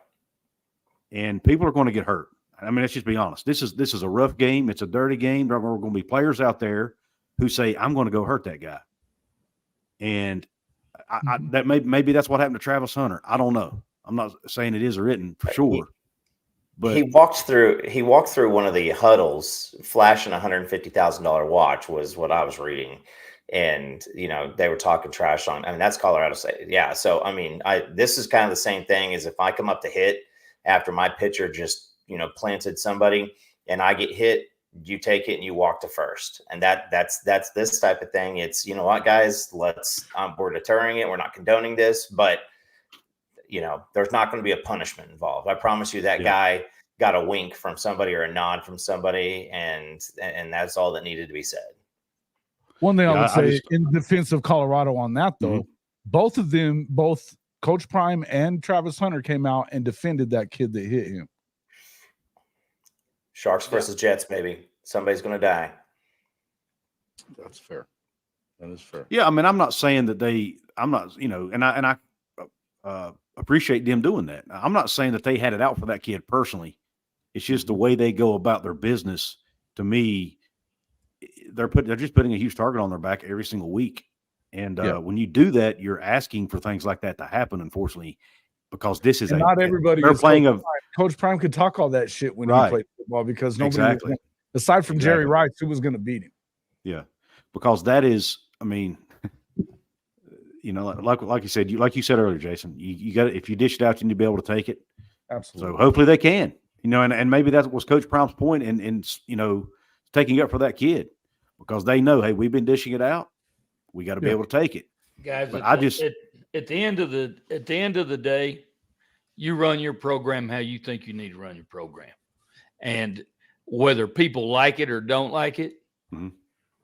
And people are going to get hurt. I mean, let's just be honest. This is a rough game. It's a dirty game. There are going to be players out there who say, I'm going to go hurt that guy. And that maybe that's what happened to Travis Hunter. I don't know. I'm not saying it is or isn't for sure. But he walked through one of the huddles flashing $150,000 watch was what I was reading. And, they were talking trash on, I mean, that's Colorado State. Yeah. So, I mean, this is kind of the same thing as if I come up to hit after my pitcher just, planted somebody and I get hit, you take it and you walk to first. And that's this type of thing. It's, you know what, guys, we're deterring it. We're not condoning this, but there's not going to be a punishment involved. I promise you that guy got a wink from somebody or a nod from somebody. And that's all that needed to be said. One thing I would say in defense of Colorado on that, though, both Coach Prime and Travis Hunter came out and defended that kid that hit him. Sharks versus Jets, baby. Somebody's going to die. That's fair. That is fair. Yeah, I mean, I'm not saying that I'm not, and I appreciate them doing that. I'm not saying that they had it out for that kid personally. It's just the way they go about their business. To me, they're just putting a huge target on their back every single week. And when you do that, you're asking for things like that to happen, unfortunately, because this is not everybody. They're playing Coach Prime could talk all that shit when he played football because nobody, aside from Jerry Rice, who was going to beat him. Yeah, because that is, I mean, like you said, like you said earlier, Jason, you got if you dish it out, you need to be able to take it. Absolutely. So hopefully they can, and maybe that was Coach Prime's point, and taking up for that kid because they know, hey, we've been dishing it out, we got to be able to take it, guys. But at the end of the day, you run your program how you think you need to run your program, and whether people like it or don't like it,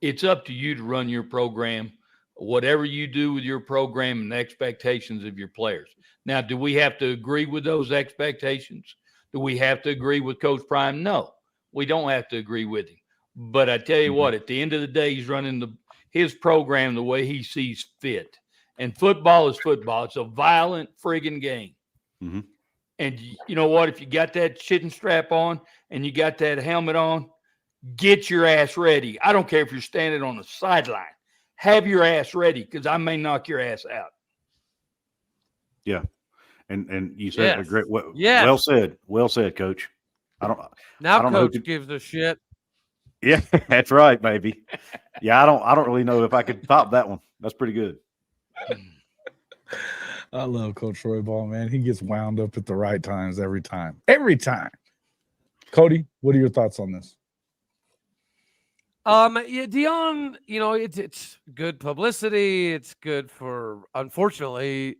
it's up to you to run your program. Whatever you do with your program and the expectations of your players. Now, do we have to agree with those expectations? Do we have to agree with Coach Prime? No, we don't have to agree with him. But I tell you what, at the end of the day, he's running his program the way he sees fit. And football is football. It's a violent friggin' game. Mm-hmm. And you know what? If you got that shitting strap on and you got that helmet on, get your ass ready. I don't care if you're standing on the sideline. have your ass ready because I may knock your ass out. Yeah. And you said a Yes. great, Yes. well said, Coach. I don't Now don't know who Coach could- gives a shit. Yeah, that's right, baby. Yeah, I don't really know if I could top that one. That's pretty good. I love Coach Roy Ball, man. He gets wound up at the right times every time. Every time. Cody, what are your thoughts on this? Yeah, Dion, it's good publicity. It's good for, unfortunately,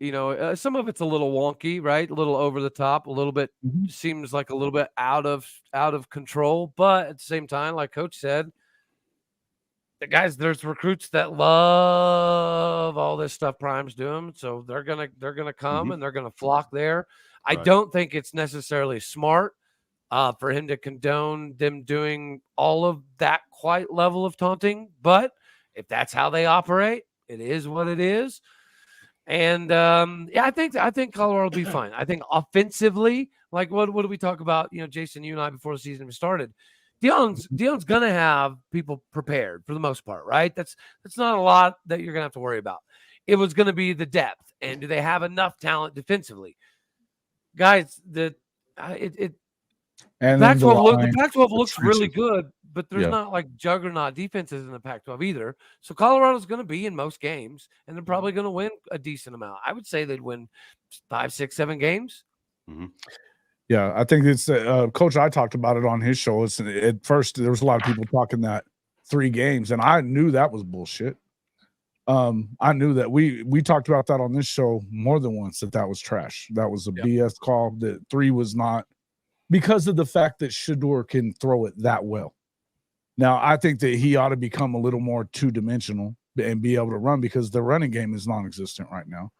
some of it's a little wonky, right? A little over the top, a little bit seems like a little bit out of control. But at the same time, like Coach said, the guys, there's recruits that love all this stuff Prime's doing, so they're gonna come and they're gonna flock there. I don't think it's necessarily smart for him to condone them doing all of that quite level of taunting. But if that's how they operate, it is what it is. And I think Colorado will be fine. I think offensively, like what do we talk about? Jason, you and I before the season even started. Dion's gonna have people prepared for the most part, right? That's not a lot that you're gonna have to worry about. It was gonna be the depth, and do they have enough talent defensively, guys? And The Pac-12 looks really good, but there's Yeah. not like juggernaut defenses in the Pac-12 either. So Colorado's going to be in most games, and they're probably going to win a decent amount. I would say they'd win 5, 6, 7 games. Yeah, I think it's Coach. I talked about it on his show. At first, there was a lot of people talking that 3 games, and I knew that was bullshit. I knew that we talked about that on this show more than once, that was trash. That was a BS call. That 3 was not, because of the fact that Shedeur can throw it that well. Now, I think that he ought to become a little more two-dimensional and be able to run, because the running game is non-existent right now.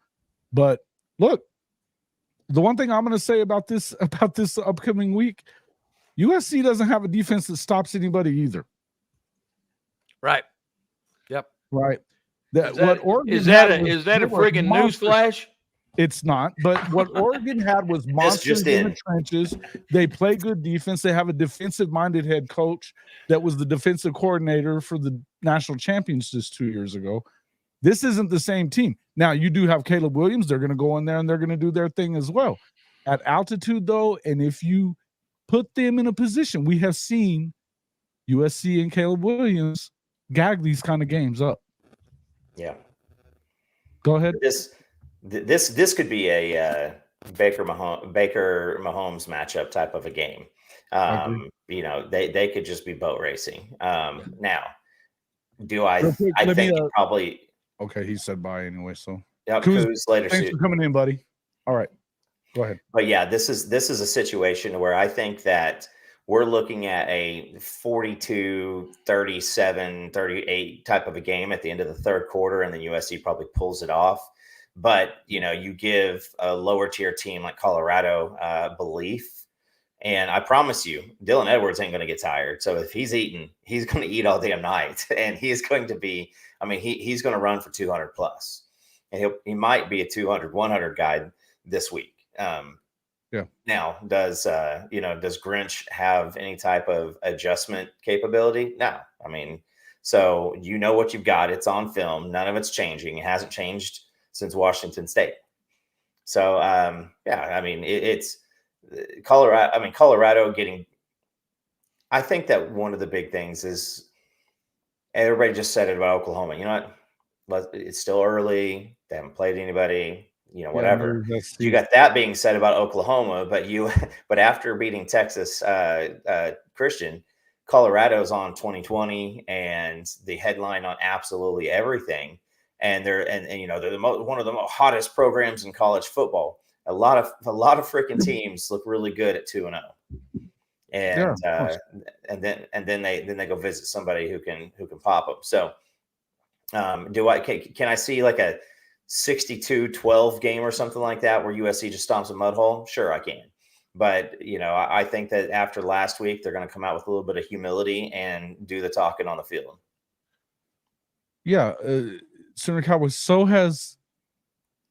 But look, the one thing I'm going to say about this upcoming week, USC doesn't have a defense that stops anybody either. Right. Yep. Right. Is that a friggin' newsflash? It's not, but what Oregon had was monsters in the trenches. They play good defense. They have a defensive-minded head coach that was the defensive coordinator for the national champions just 2 years ago. This isn't the same team. Now, you do have Caleb Williams. They're going to go in there and they're going to do their thing as well. At altitude, though, and if you put them in a position, we have seen USC and Caleb Williams gag these kind of games up. Yeah. Go ahead. This could be a Baker Mahomes matchup type of a game. They could just be boat racing. Now, I think probably. Okay, he said bye anyway. So Kuz later. Thanks for coming in, buddy. All right, go ahead. But yeah, this is a situation where I think that we're looking at a 42, 37, 38 type of a game at the end of the third quarter, and then USC probably pulls it off. But, you give a lower tier team like Colorado belief. And I promise you, Dylan Edwards ain't going to get tired. So if he's eating, he's going to eat all damn night. And he's going to be, he's going to run for 200 plus. And he might be a 200, 100 guy this week. Now, does Grinch have any type of adjustment capability? No. So what you've got. It's on film. None of it's changing. It hasn't changed since Washington State. So, it's Colorado. Colorado getting, I think that one of the big things is, everybody just said it about Oklahoma. You know what? It's still early. They haven't played anybody, whatever. You got that being said about Oklahoma, but after beating Texas Christian, Colorado's on 2020 and the headline on absolutely everything. And they're one of the most hottest programs in college football. A lot of freaking teams look really good at 2-0, and then they go visit somebody who can pop them. So, can I see like a 62-12 game or something like that where USC just stomps a mud hole? Sure, I can. But I think that after last week, they're going to come out with a little bit of humility and do the talking on the field. Yeah. Senator Cowboys, so has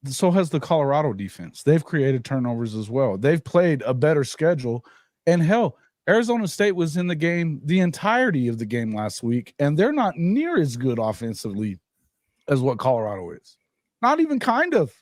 the Colorado defense. They've created turnovers as well. They've played a better schedule. And hell, Arizona State was in the game the entirety of the game last week, and they're not near as good offensively as what Colorado is. Not even kind of.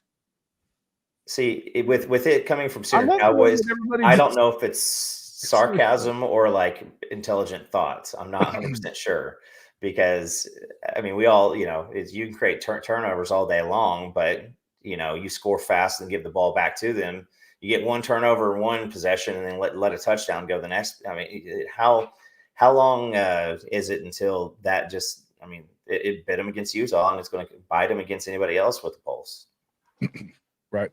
See, with it coming from I Sooner love the way Cowboys, that everybody I don't just- know if it's sarcasm or like intelligent thoughts. I'm not 100% sure because I mean, we all, you know, you can create turnovers all day long, but you know, you score fast and give the ball back to them. You get one turnover, one possession, and then let a touchdown go the next. I mean, how long is it until that just? I mean, it bit them against Utah, and it's going to bite them against anybody else with the pulse. Right.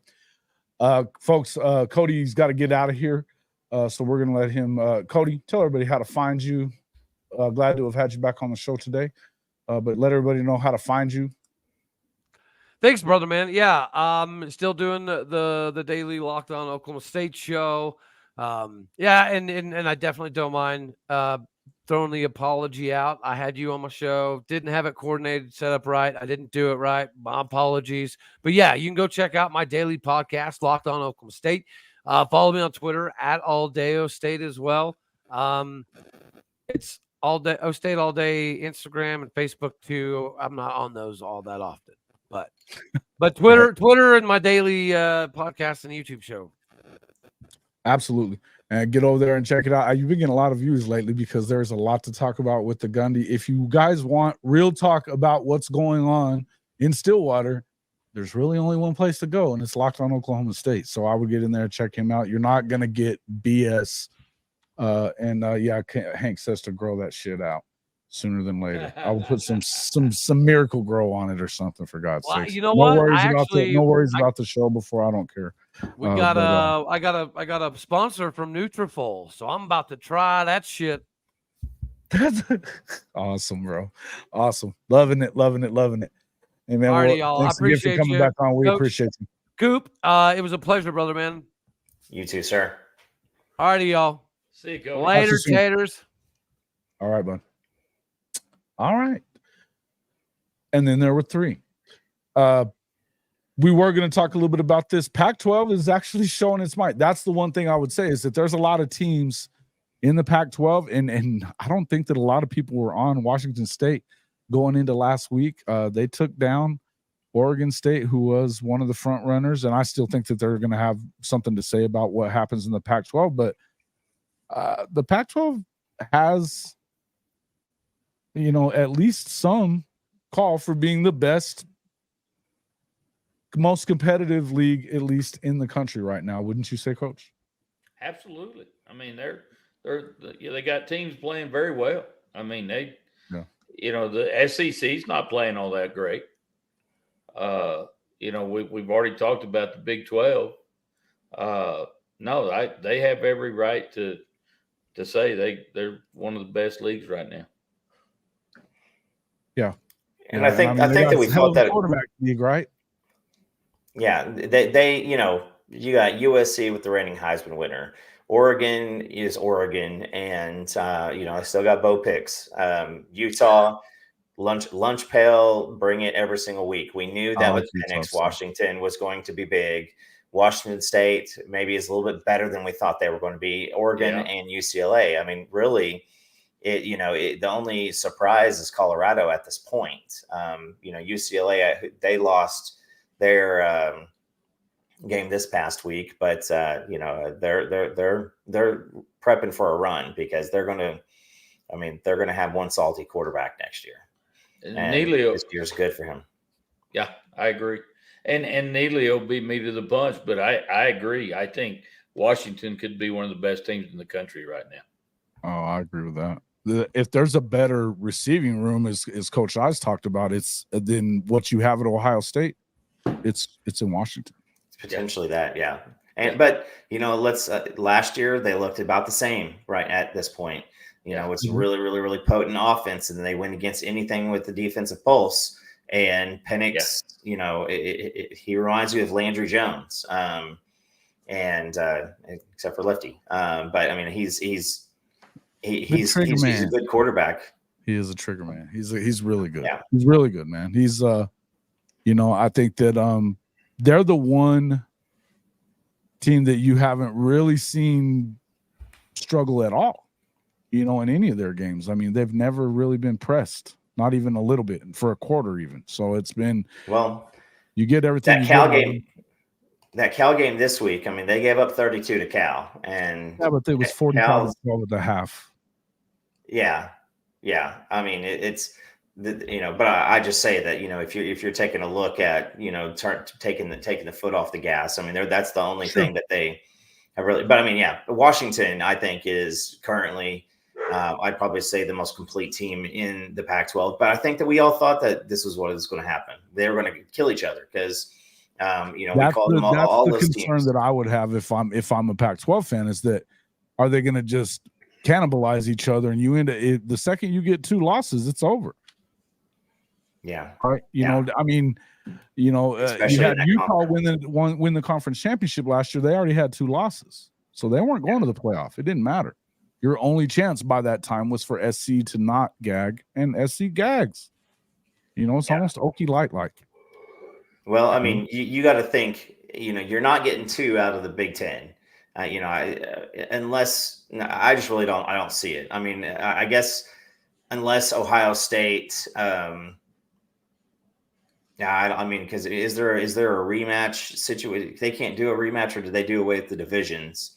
Folks, Cody's got to get out of here. So we're going to let him, Cody, tell everybody how to find you. Glad to have had you back on the show today. But let everybody know how to find you. Thanks, brother, man. Yeah, still doing the daily Locked On Oklahoma State show. Yeah, and I definitely don't mind throwing the apology out. I had you on my show, didn't have it coordinated, set up right. I didn't do it right. My apologies. But yeah, you can go check out my daily podcast, Locked On Oklahoma State. Follow me on Twitter at Aldeo State as well. It's all day O State all day, Instagram and Facebook too. I'm not on those all that often, but Twitter and my daily podcast and YouTube show. Absolutely. And get over there and check it out. You've been getting a lot of views lately because there's a lot to talk about with the Gundy. If you guys want real talk about what's going on in Stillwater, there's really only one place to go, and it's Locked On Oklahoma State. So I would get in there and check him out. You're not going to get BS. Yeah, Hank says to grow that shit out sooner than later. I will put some Miracle Grow on it or something, for God's sake. You know what? No worries about the show before. I don't care. We got I got a sponsor from Nutrafol, so I'm about to try that shit. That's awesome, bro. Awesome. Loving it. Hey, man, Alrighty, y'all. Thanks I appreciate again for coming you. back on. We Coach, appreciate you. Coop, it was a pleasure, brother, man. You too, sir. Alrighty, y'all. See you, Cody. Later, taters. All right, bud. All right. And then there were three. We were going to talk a little bit about this. Pac-12 is actually showing its might. That's the one thing I would say is that there's a lot of teams in the Pac-12, and I don't think that a lot of people were on Washington State going into last week. They took down Oregon State, who was one of the front runners, and I still think that they're going to have something to say about what happens in the Pac-12. But the Pac-12 has, at least some call for being the best, most competitive league, at least in the country right now. Wouldn't you say, Coach? Absolutely. I mean, they got teams playing very well. I mean, the SEC's not playing all that great. We've already talked about the Big 12. They have every right to say they're one of the best leagues right now. Yeah. And I think that we felt that quarterback league, right? Yeah, they you got USC with the reigning Heisman winner. Oregon is Oregon, and I still got Bo Picks. Utah, lunch pail, bring it every single week. We knew that with Penix, Washington was going to be big. Washington State maybe is a little bit better than we thought they were going to be. Oregon and UCLA. I mean, really, the only surprise is Colorado at this point. UCLA, they lost their game this past week, but they're prepping for a run because they're going to have one salty quarterback next year. And Neely, this year's good for him. Yeah, I agree. And Neely will beat me to the punch, but I agree. I think Washington could be one of the best teams in the country right now. Oh, I agree with that. If there's a better receiving room, as Coach I's talked about, it's than what you have at Ohio State. It's in Washington. It's potentially that, yeah. But last year they looked about the same right at this point. It's really, really, really potent offense, and they went against anything with the defensive pulse. And Penix, he reminds you of Landry Jones, and except for Lefty. But I mean, he's a good quarterback. He is a trigger man. He's really good. Yeah. He's really good, man. He's I think that they're the one team that you haven't really seen struggle at all, in any of their games. I mean, they've never really been pressed. not even a little bit, for a quarter even. So it's been, Well, you get everything. That Cal game this week, I mean, they gave up 32 to Cal, and yeah, but it was 45 to 12 at the half. Yeah. I mean, it's but I just say that, if you're taking a look at, taking the foot off the gas, I mean, that's the only thing that they have really. But I mean, yeah, Washington, I think, is currently, I'd probably say, the most complete team in the Pac-12. But I think that we all thought that this was what was going to happen. They were going to kill each other because, we called them all those teams. That's the concern that I would have if I'm a Pac-12 fan, is that, are they going to just cannibalize each other, and you end it the second you get 2 losses, it's over. Yeah. Right. You know, I mean, you had Utah win the conference championship last year. They already had 2 losses, so they weren't going to the playoff. It didn't matter. Your only chance by that time was for SC to not gag, and SC gags. It's almost Okie Light like. Well, I mean, you got to think, you're not getting 2 out of the Big Ten. Unless I just really don't see it. I mean, I guess unless Ohio State, I mean, because is there a rematch situation? They can't do a rematch, or do they do away with the divisions?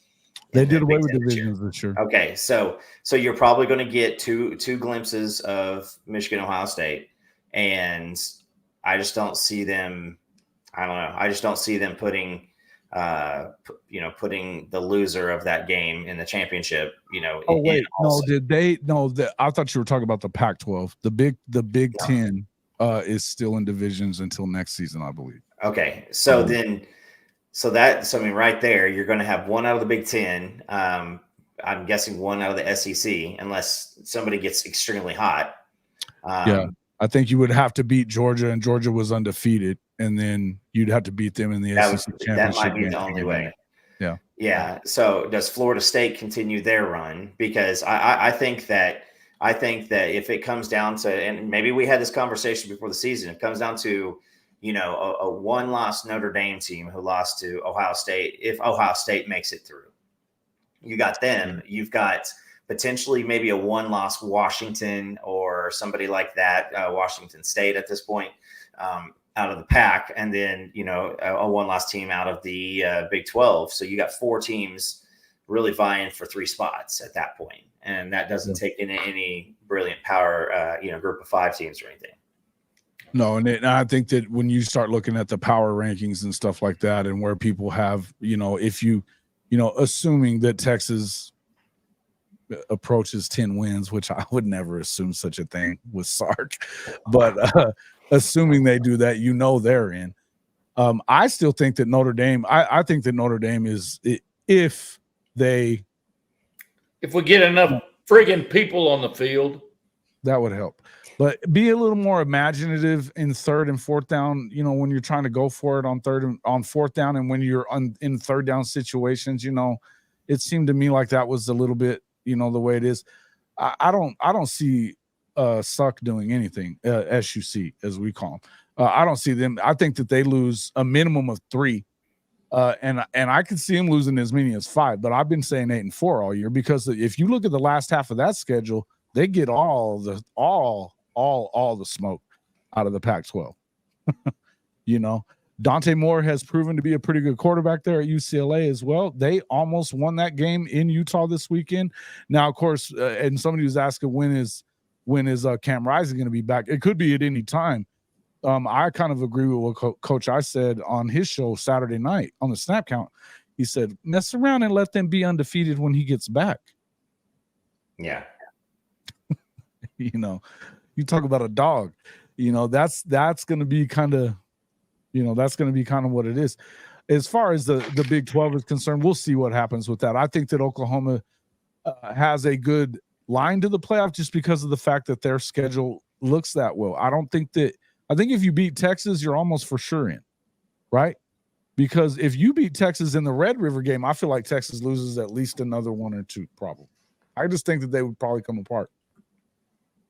They did away with divisions this year. Okay, so you're probably going to get two glimpses of Michigan, Ohio State, and I just don't see them. I don't know. I just don't see them putting the loser of that game in the championship. Oh wait, no, did they? No, I thought you were talking about the Pac-12. The Big Ten is still in divisions until next season, I believe. Okay, so I mean, right there, you're going to have 1 out of the Big Ten. I'm guessing 1 out of the SEC, unless somebody gets extremely hot. Yeah, I think you would have to beat Georgia, and Georgia was undefeated, and then you'd have to beat them in the SEC championship. That might be the only way. Yeah. So does Florida State continue their run? Because I think that if it comes down to, and maybe we had this conversation before the season, it comes down to, a 1-loss Notre Dame team who lost to Ohio State. If Ohio State makes it through, you got them. You've got potentially maybe a 1-loss Washington or somebody like that, Washington State at this point, out of the pack, and then a 1-loss team out of the Big 12. So you got 4 teams really vying for 3 spots at that point, and that doesn't take in any brilliant power, group of 5 teams or anything. No, and I think that when you start looking at the power rankings and stuff like that, and where people have, if you, assuming that Texas approaches 10 wins, which I would never assume such a thing with Sark, but assuming they do that, they're in. I still think that Notre Dame, I think that Notre Dame is, if we get enough friggin' people on the field, that would help. But be a little more imaginative in 3rd and 4th down, when you're trying to go for it on 4th down, and when you're in 3rd down situations, it seemed to me like that was a little bit, the way it is. I don't see Suck doing anything, SUC as we call them. I don't see them. I think that they lose a minimum of 3, and I could see them losing as many as 5. But I've been saying 8 and 4 all year, because if you look at the last half of that schedule, they get all the smoke out of the Pac-12. Dante Moore has proven to be a pretty good quarterback there at UCLA as well. They almost won that game in Utah this weekend. Now, of course, and somebody was asking when is Cam Rising going to be back? It could be at any time. I kind of agree with what Coach I said on his show Saturday night on the Snap Count. He said, mess around and let them be undefeated when he gets back. Yeah. You talk about a dog, that's going to be kind of, that's going to be kind of what it is. As far as the Big 12 is concerned, we'll see what happens with that. I think that Oklahoma has a good line to the playoff just because of the fact that their schedule looks that well. I think if you beat Texas, you're almost for sure in, right? Because if you beat Texas in the Red River game, I feel like Texas loses at least another 1 or 2 probably. I just think that they would probably come apart.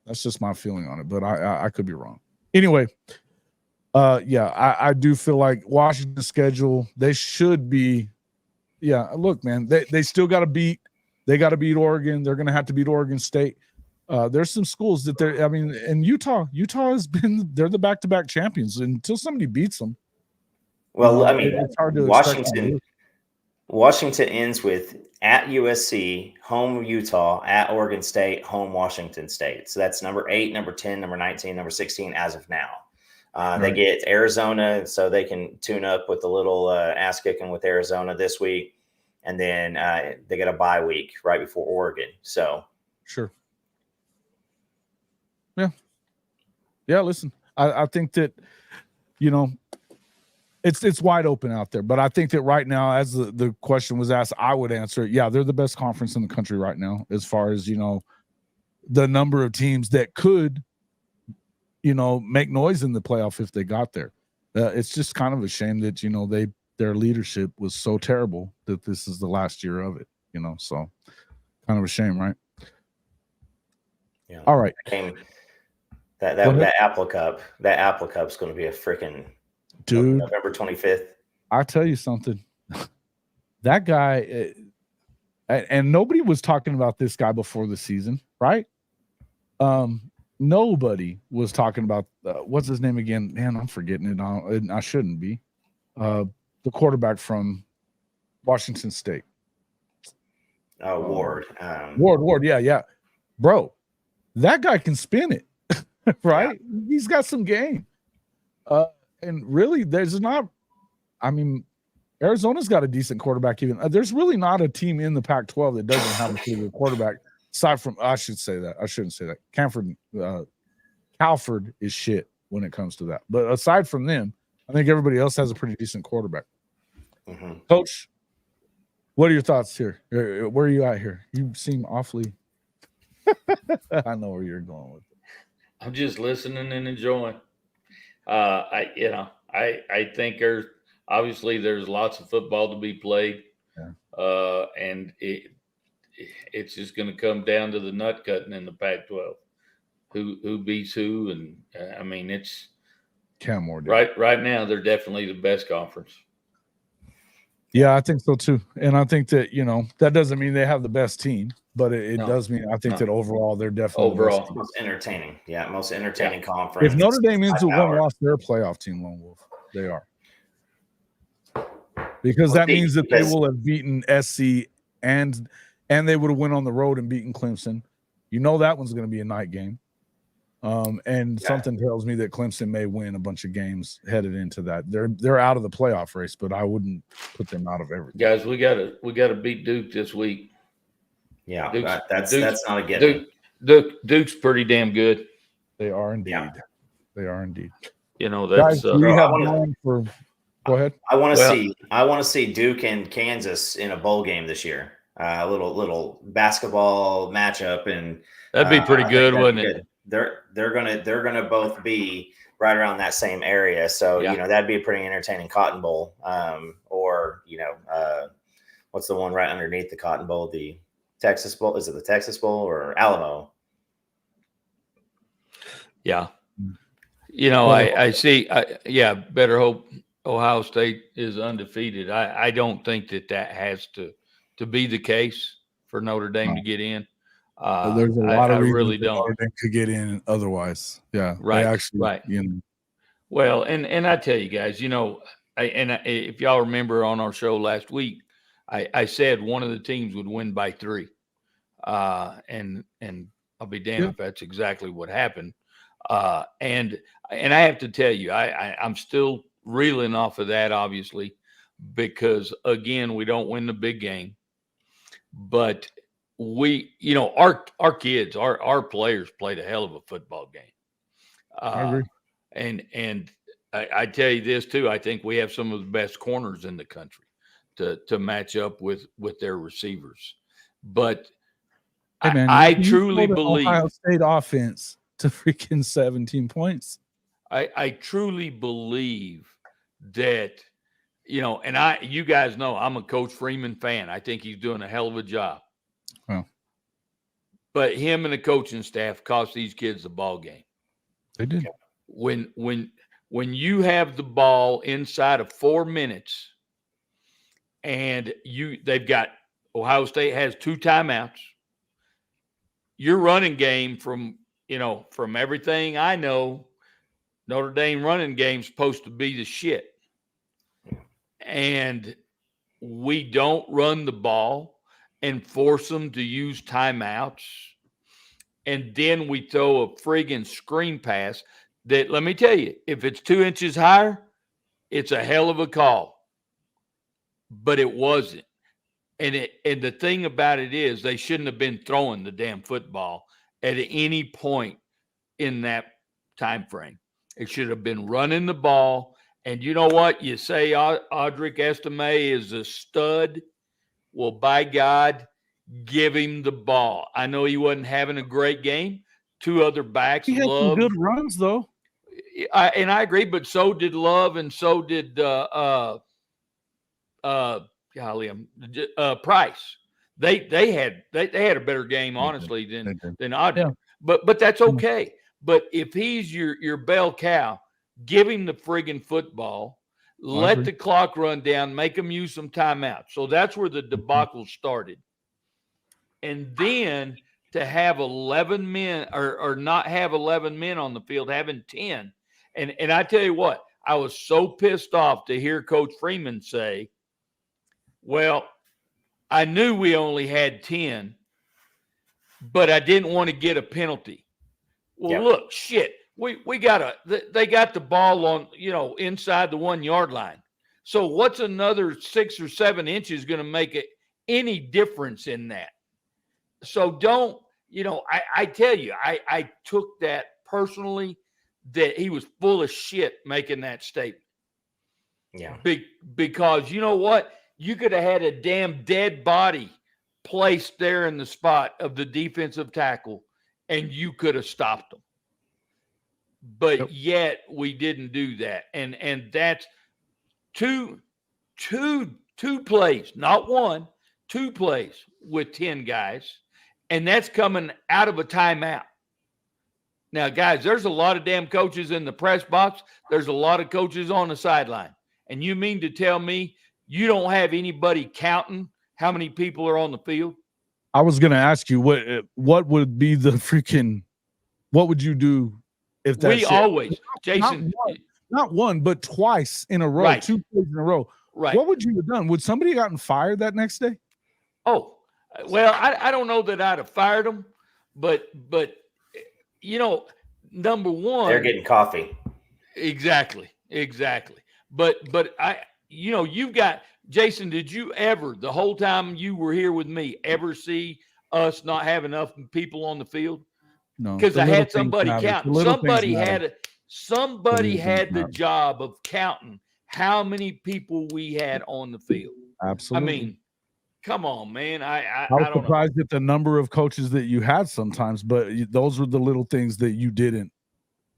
That's just my feeling on it, but I could be wrong. Anyway, I do feel like Washington's schedule, they should be, look, man, they still got to beat Oregon. They're going to have to beat Oregon State. There's some schools that they're. I mean, and Utah has been. They're the back-to-back champions until somebody beats them. Well, I mean, it's hard to expect them to lose. Washington ends with at USC, home Utah, at Oregon State, home Washington State. So that's number 8, number 10, number 19, number 16 as of now. They get Arizona, so they can tune up with a little ass kicking with Arizona this week. And then they get a bye week right before Oregon. So sure. Yeah. Listen, I think that, it's wide open out there, but I think that right now, as the question was asked, I would answer it. Yeah, they're the best conference in the country right now, as far as, the number of teams that could, make noise in the playoff if they got there. It's just kind of a shame that, their leadership was so terrible that this is the last year of it, so kind of a shame, right? Yeah. All right. That Apple Cup is going to be a freaking dude. November 25th. I'll tell you something. That guy, and nobody was talking about this guy before the season, right? Nobody was talking about what's his name again? Man, I'm forgetting it. I shouldn't be. The quarterback from Washington State. Ward. Ward. Yeah. Bro, that guy can spin it, right? Yeah. He's got some game. And really, there's not. I mean, Arizona's got a decent quarterback. Even there's really not a team in the Pac-12 that doesn't have a pretty good quarterback. Aside from, I shouldn't say that. Calford is shit when it comes to that. But aside from them, I think everybody else has a pretty decent quarterback. Mm-hmm. Coach, what are your thoughts here? Where are you at here? You seem awfully. I know where you're going with it. I'm just listening and enjoying. I think there's lots of football to be played. Yeah. And it's just going to come down to the nut cutting in the Pac-12. Who beats who, and I mean it's right now they're definitely the best conference. Yeah, I think so too, and I think that that doesn't mean they have the best team, but it does mean I think that overall they're definitely most entertaining. Yeah, most entertaining conference. If Notre Dame ends with one loss, they're a playoff team, Lone Wolf. They are, because that means that they will have beaten SC and they would have went on the road and beaten Clemson. That one's going to be a night game. Something tells me that Clemson may win a bunch of games headed into that. They're out of the playoff race, but I wouldn't put them out of everything. Guys, we gotta beat Duke this week. Yeah, that's not a given. Duke's pretty damn good. They are indeed. Yeah. They are indeed. That's. Guys, we have time for. Go ahead. I want to see Duke and Kansas in a bowl game this year. A little basketball matchup, and that'd be pretty good, wouldn't it? They're gonna both be right around that same area, so that'd be a pretty entertaining Cotton Bowl. Or what's the one right underneath the Cotton Bowl? The Texas Bowl? Is it the Texas Bowl or Alamo? Yeah, I see. Better hope Ohio State is undefeated. I don't think that has to be the case for Notre Dame to get in. There's a lot of reasons really don't. Notre Dame could get in otherwise. Yeah, right. Well, and I tell you guys, if y'all remember on our show last week, I said one of the teams would win by 3, and I'll be damned if that's exactly what happened. And I have to tell you, I'm still reeling off of that, obviously, because again, we don't win the big game, but we, our kids, our players played a hell of a football game. I agree. And I tell you this too, I think we have some of the best corners in the country to match up with their receivers. But hey man, I truly believe Ohio State offense to freaking 17 points. I truly believe that, and you guys know I'm a Coach Freeman fan. I think he's doing a hell of a job. Well, but him and the coaching staff cost these kids the ball game. They did. When you have the ball inside of 4 minutes, and they've got Ohio State has 2 timeouts, your running game from everything I know, Notre Dame running game's supposed to be the shit. And we don't run the ball and force them to use timeouts. And then we throw a friggin' screen pass that, let me tell you, if it's 2 inches higher, it's a hell of a call. But it wasn't. And the thing about it is they shouldn't have been throwing the damn football at any point in that time frame. It should have been running the ball. And you know what? You say Audric Estime is a stud. Well, by God, give him the ball. I know he wasn't having a great game. 2 other backs. He had some Love, good runs though. and I agree, but so did Love, and so did Price. They had a better game, honestly, than Audric. Yeah. But that's okay. But if he's your bell cow, give him the friggin' football. Let the clock run down. Make him use some timeouts. So that's where the debacle started. And then to have 11 men or not have 11 men on the field, having 10. And I tell you what, I was so pissed off to hear Coach Freeman say, well, I knew we only had 10, but I didn't want to get a penalty. Well, look, shit. They got the ball on, inside the 1 yard line. So what's another 6 or 7 inches going to make any difference in that? So don't, I tell you, I took that personally, that he was full of shit making that statement. Yeah. Because you know what? You could have had a damn dead body placed there in the spot of the defensive tackle, and you could have stopped them. But yet we didn't do that. And that's two plays, not one, 2 plays with 10 guys. And that's coming out of a timeout. Now, guys, there's a lot of damn coaches in the press box. There's a lot of coaches on the sideline. And you mean to tell me you don't have anybody counting how many people are on the field? I was going to ask you what would be the freaking, what would you do if that we always, Jason, not one, but twice in a row, right. 2 plays in a row. Right. What would you have done? Would somebody have gotten fired that next day? Oh, well, I don't know that I'd have fired them, but number one, they're getting coffee. Exactly. But you've got, Jason, did you ever, the whole time you were here with me, ever see us not have enough people on the field? No, because I had somebody counting. Somebody had the job of counting how many people we had on the field. Absolutely. I mean, come on, man. I was don't surprised at the number of coaches that you had sometimes, but those were the little things that you didn't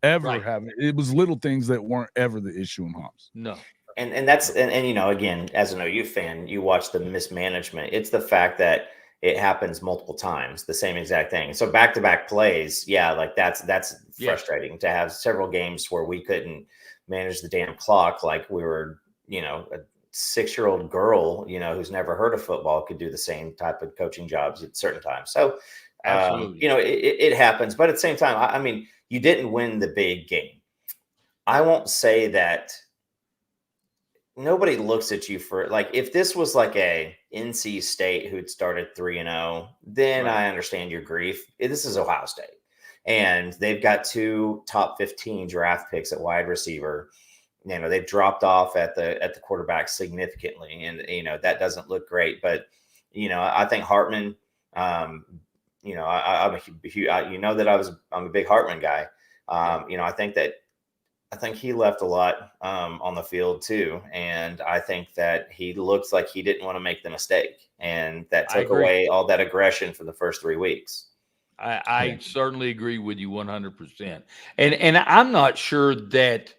ever have. It was little things that weren't ever the issue in Hops. No. And that's again, as an OU fan, you watch the mismanagement. It's the fact that it happens multiple times, the same exact thing. So back-to-back plays, that's frustrating to have several games where we couldn't manage the damn clock like we were, a 6-year-old girl, who's never heard of football could do the same type of coaching jobs at certain times. So, it happens. But at the same time, I mean, you didn't win the big game. I won't say that nobody looks at you for, like, if this was like a NC State who'd started 3-0, then I understand your grief. This is Ohio State, and they've got 2 top 15 draft picks at wide receiver. They've dropped off at the quarterback significantly, and that doesn't look great. But I think Hartman. I'm a big Hartman guy. I think he left a lot on the field too, and I think that he looks like he didn't want to make the mistake, and that took away all that aggression for the first 3 weeks. I certainly agree with you 100%, and I'm not sure that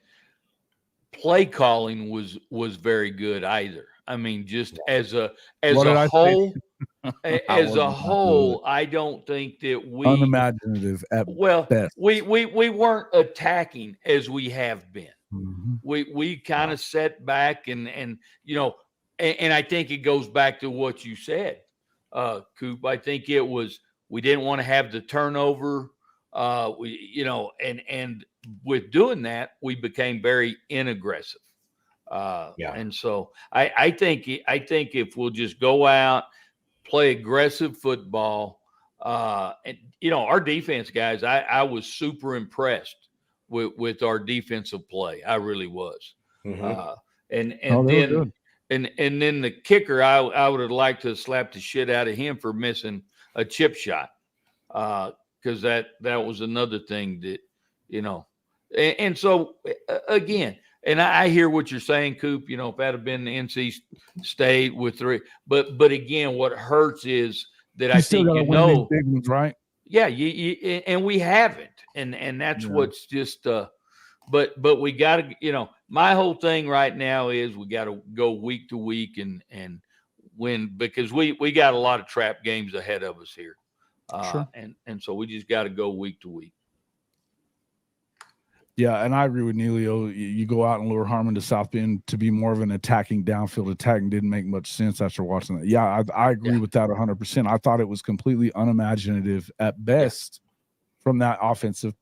play calling was very good either. I mean, just as a whole. As a whole, I don't think that we unimaginative at best. We weren't attacking as we have been. Mm-hmm. We kind of set back and I think it goes back to what you said, Coop. I think it was We didn't want to have the turnover. And with doing that, we became very inaggressive. And so I think if we'll just go out, play aggressive football, and our defense guys, I was super impressed with our defensive play. I really was. And then the kicker, I would have liked to have slapped the shit out of him for missing a chip shot. Because that was another thing that, and so again, and I hear what you're saying, Coop. If that had been the NC State with 3, but again, what hurts is that I think big ones, right? Yeah, and we haven't, and that's what's just. But we got to, my whole thing right now is we got to go week to week and win, because we got a lot of trap games ahead of us here. Sure. And so we just got to go week to week. Yeah, and I agree with Neilio. You go out and lure Harmon to South Bend to be more of an attacking downfield attacking didn't make much sense after watching that. Yeah, I agree with that 100%. I thought it was completely unimaginative at best from that offensive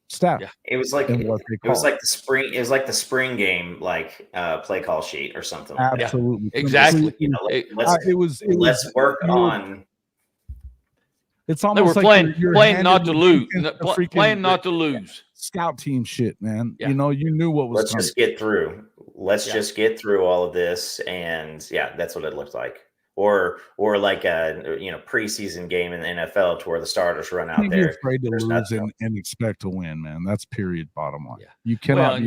staff. Yeah. It was like the spring game, play call sheet or something like that. Absolutely. Exactly. Let's work on. It's almost they were like playing not to lose. Playing not to lose. Scout team shit, man. You knew what was Let's coming. just get through. Let's just get through all of this, and that's what it looked like. Or like a preseason game in the NFL to where the starters run out there. Afraid to lose and expect to win, man. That's period. Bottom line. Yeah. You cannot.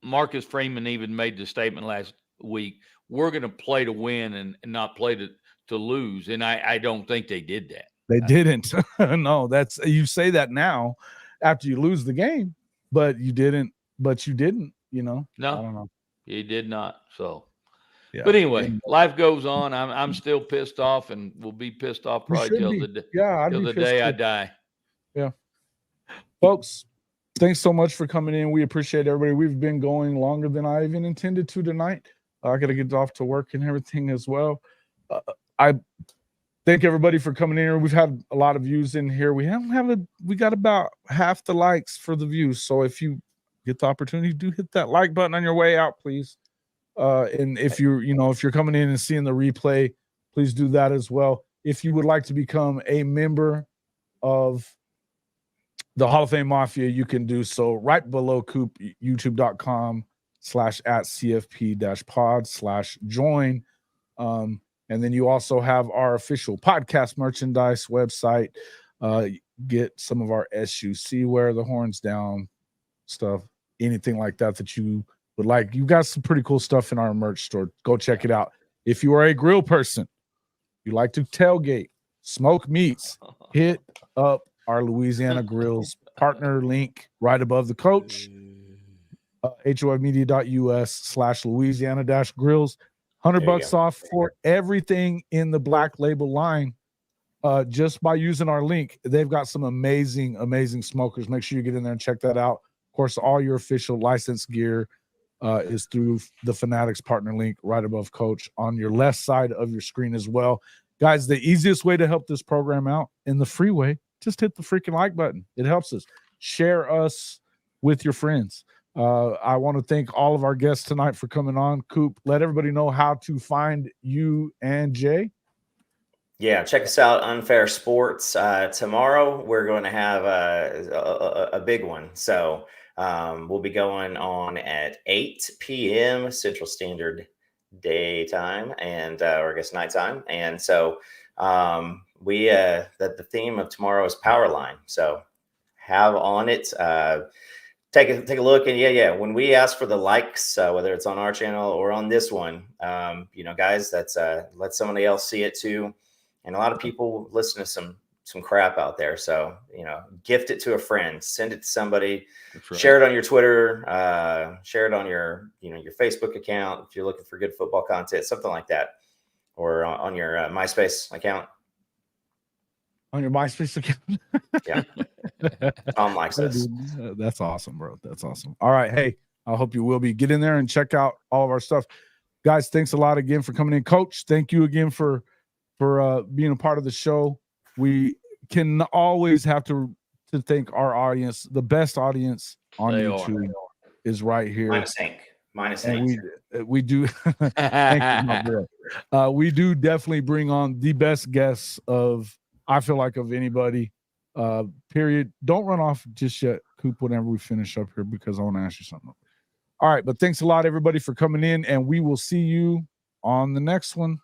Marcus Freeman even made the statement last week. We're going to play to win and not play to lose, and I don't think they did that. They didn't. No, you say that now after you lose the game, but you didn't. No, I don't know. He did not. So. Yeah. But anyway, life goes on. I'm still pissed off, and will be pissed off probably till the day I die. Yeah, folks, thanks so much for coming in. We appreciate everybody. We've been going longer than I even intended to tonight. I got to get off to work and everything as well. I thank everybody for coming in here. We've had a lot of views in here. We got about half the likes for the views. So if you get the opportunity, do hit that like button on your way out, please. And if you're coming in and seeing the replay, please do that as well. If you would like to become a member of the Hall of Fame Mafia, you can do so right below Coop, youtube.com/@cfp-pod/join. And then you also have our official podcast merchandise website. Get some of our SUC wear, the horns down stuff, anything like that you would like. You got some pretty cool stuff in our merch store. Go check it out. If you are a grill person, you like to tailgate, smoke meats, hit up our Louisiana Grills partner link right above the coach. HOFmedia.us/Louisiana-grills. $100 off for everything in the Black Label line. Just by using our link. They've got some amazing, amazing smokers. Make sure you get in there and check that out. Of course, all your official licensed gear is through the Fanatics partner link right above Coach on your left side of your screen as well. Guys, the easiest way to help this program out in the free way, just hit the freaking like button. It helps us. Share us with your friends. I want to thank all of our guests tonight for coming on. Coop, let everybody know how to find you and Jay. Yeah, check us out, Unfair Sports. Tomorrow we're going to have a big one. So we'll be going on at 8 p.m. Central Standard Daytime and or I guess nighttime. And so the theme of tomorrow is Power Line. So have on it. Take a look, and when we ask for the likes, whether it's on our channel or on this one, guys, that's let somebody else see it too. And a lot of people listen to some crap out there. So, gift it to a friend, send it to somebody, right. Share it on your Twitter, share it on your Facebook account. If you're looking for good football content, something like that, or on your MySpace account. On your MySpace account. Yeah. Tom likes this. That's awesome, bro. That's awesome. All right. Hey, I hope you will be. Get in there and check out all of our stuff. Guys, thanks a lot again for coming in. Coach, thank you again for for being a part of the show. We can always have to thank our audience. The best audience on They YouTube is right here. Minus And Hank. we do thank you, my boy. We do definitely bring on the best guests of, I feel like, of anybody. Period. Don't run off just yet, Coop, whenever we finish up here, because I want to ask you something. All right, but thanks a lot, everybody, for coming in, and we will see you on the next one.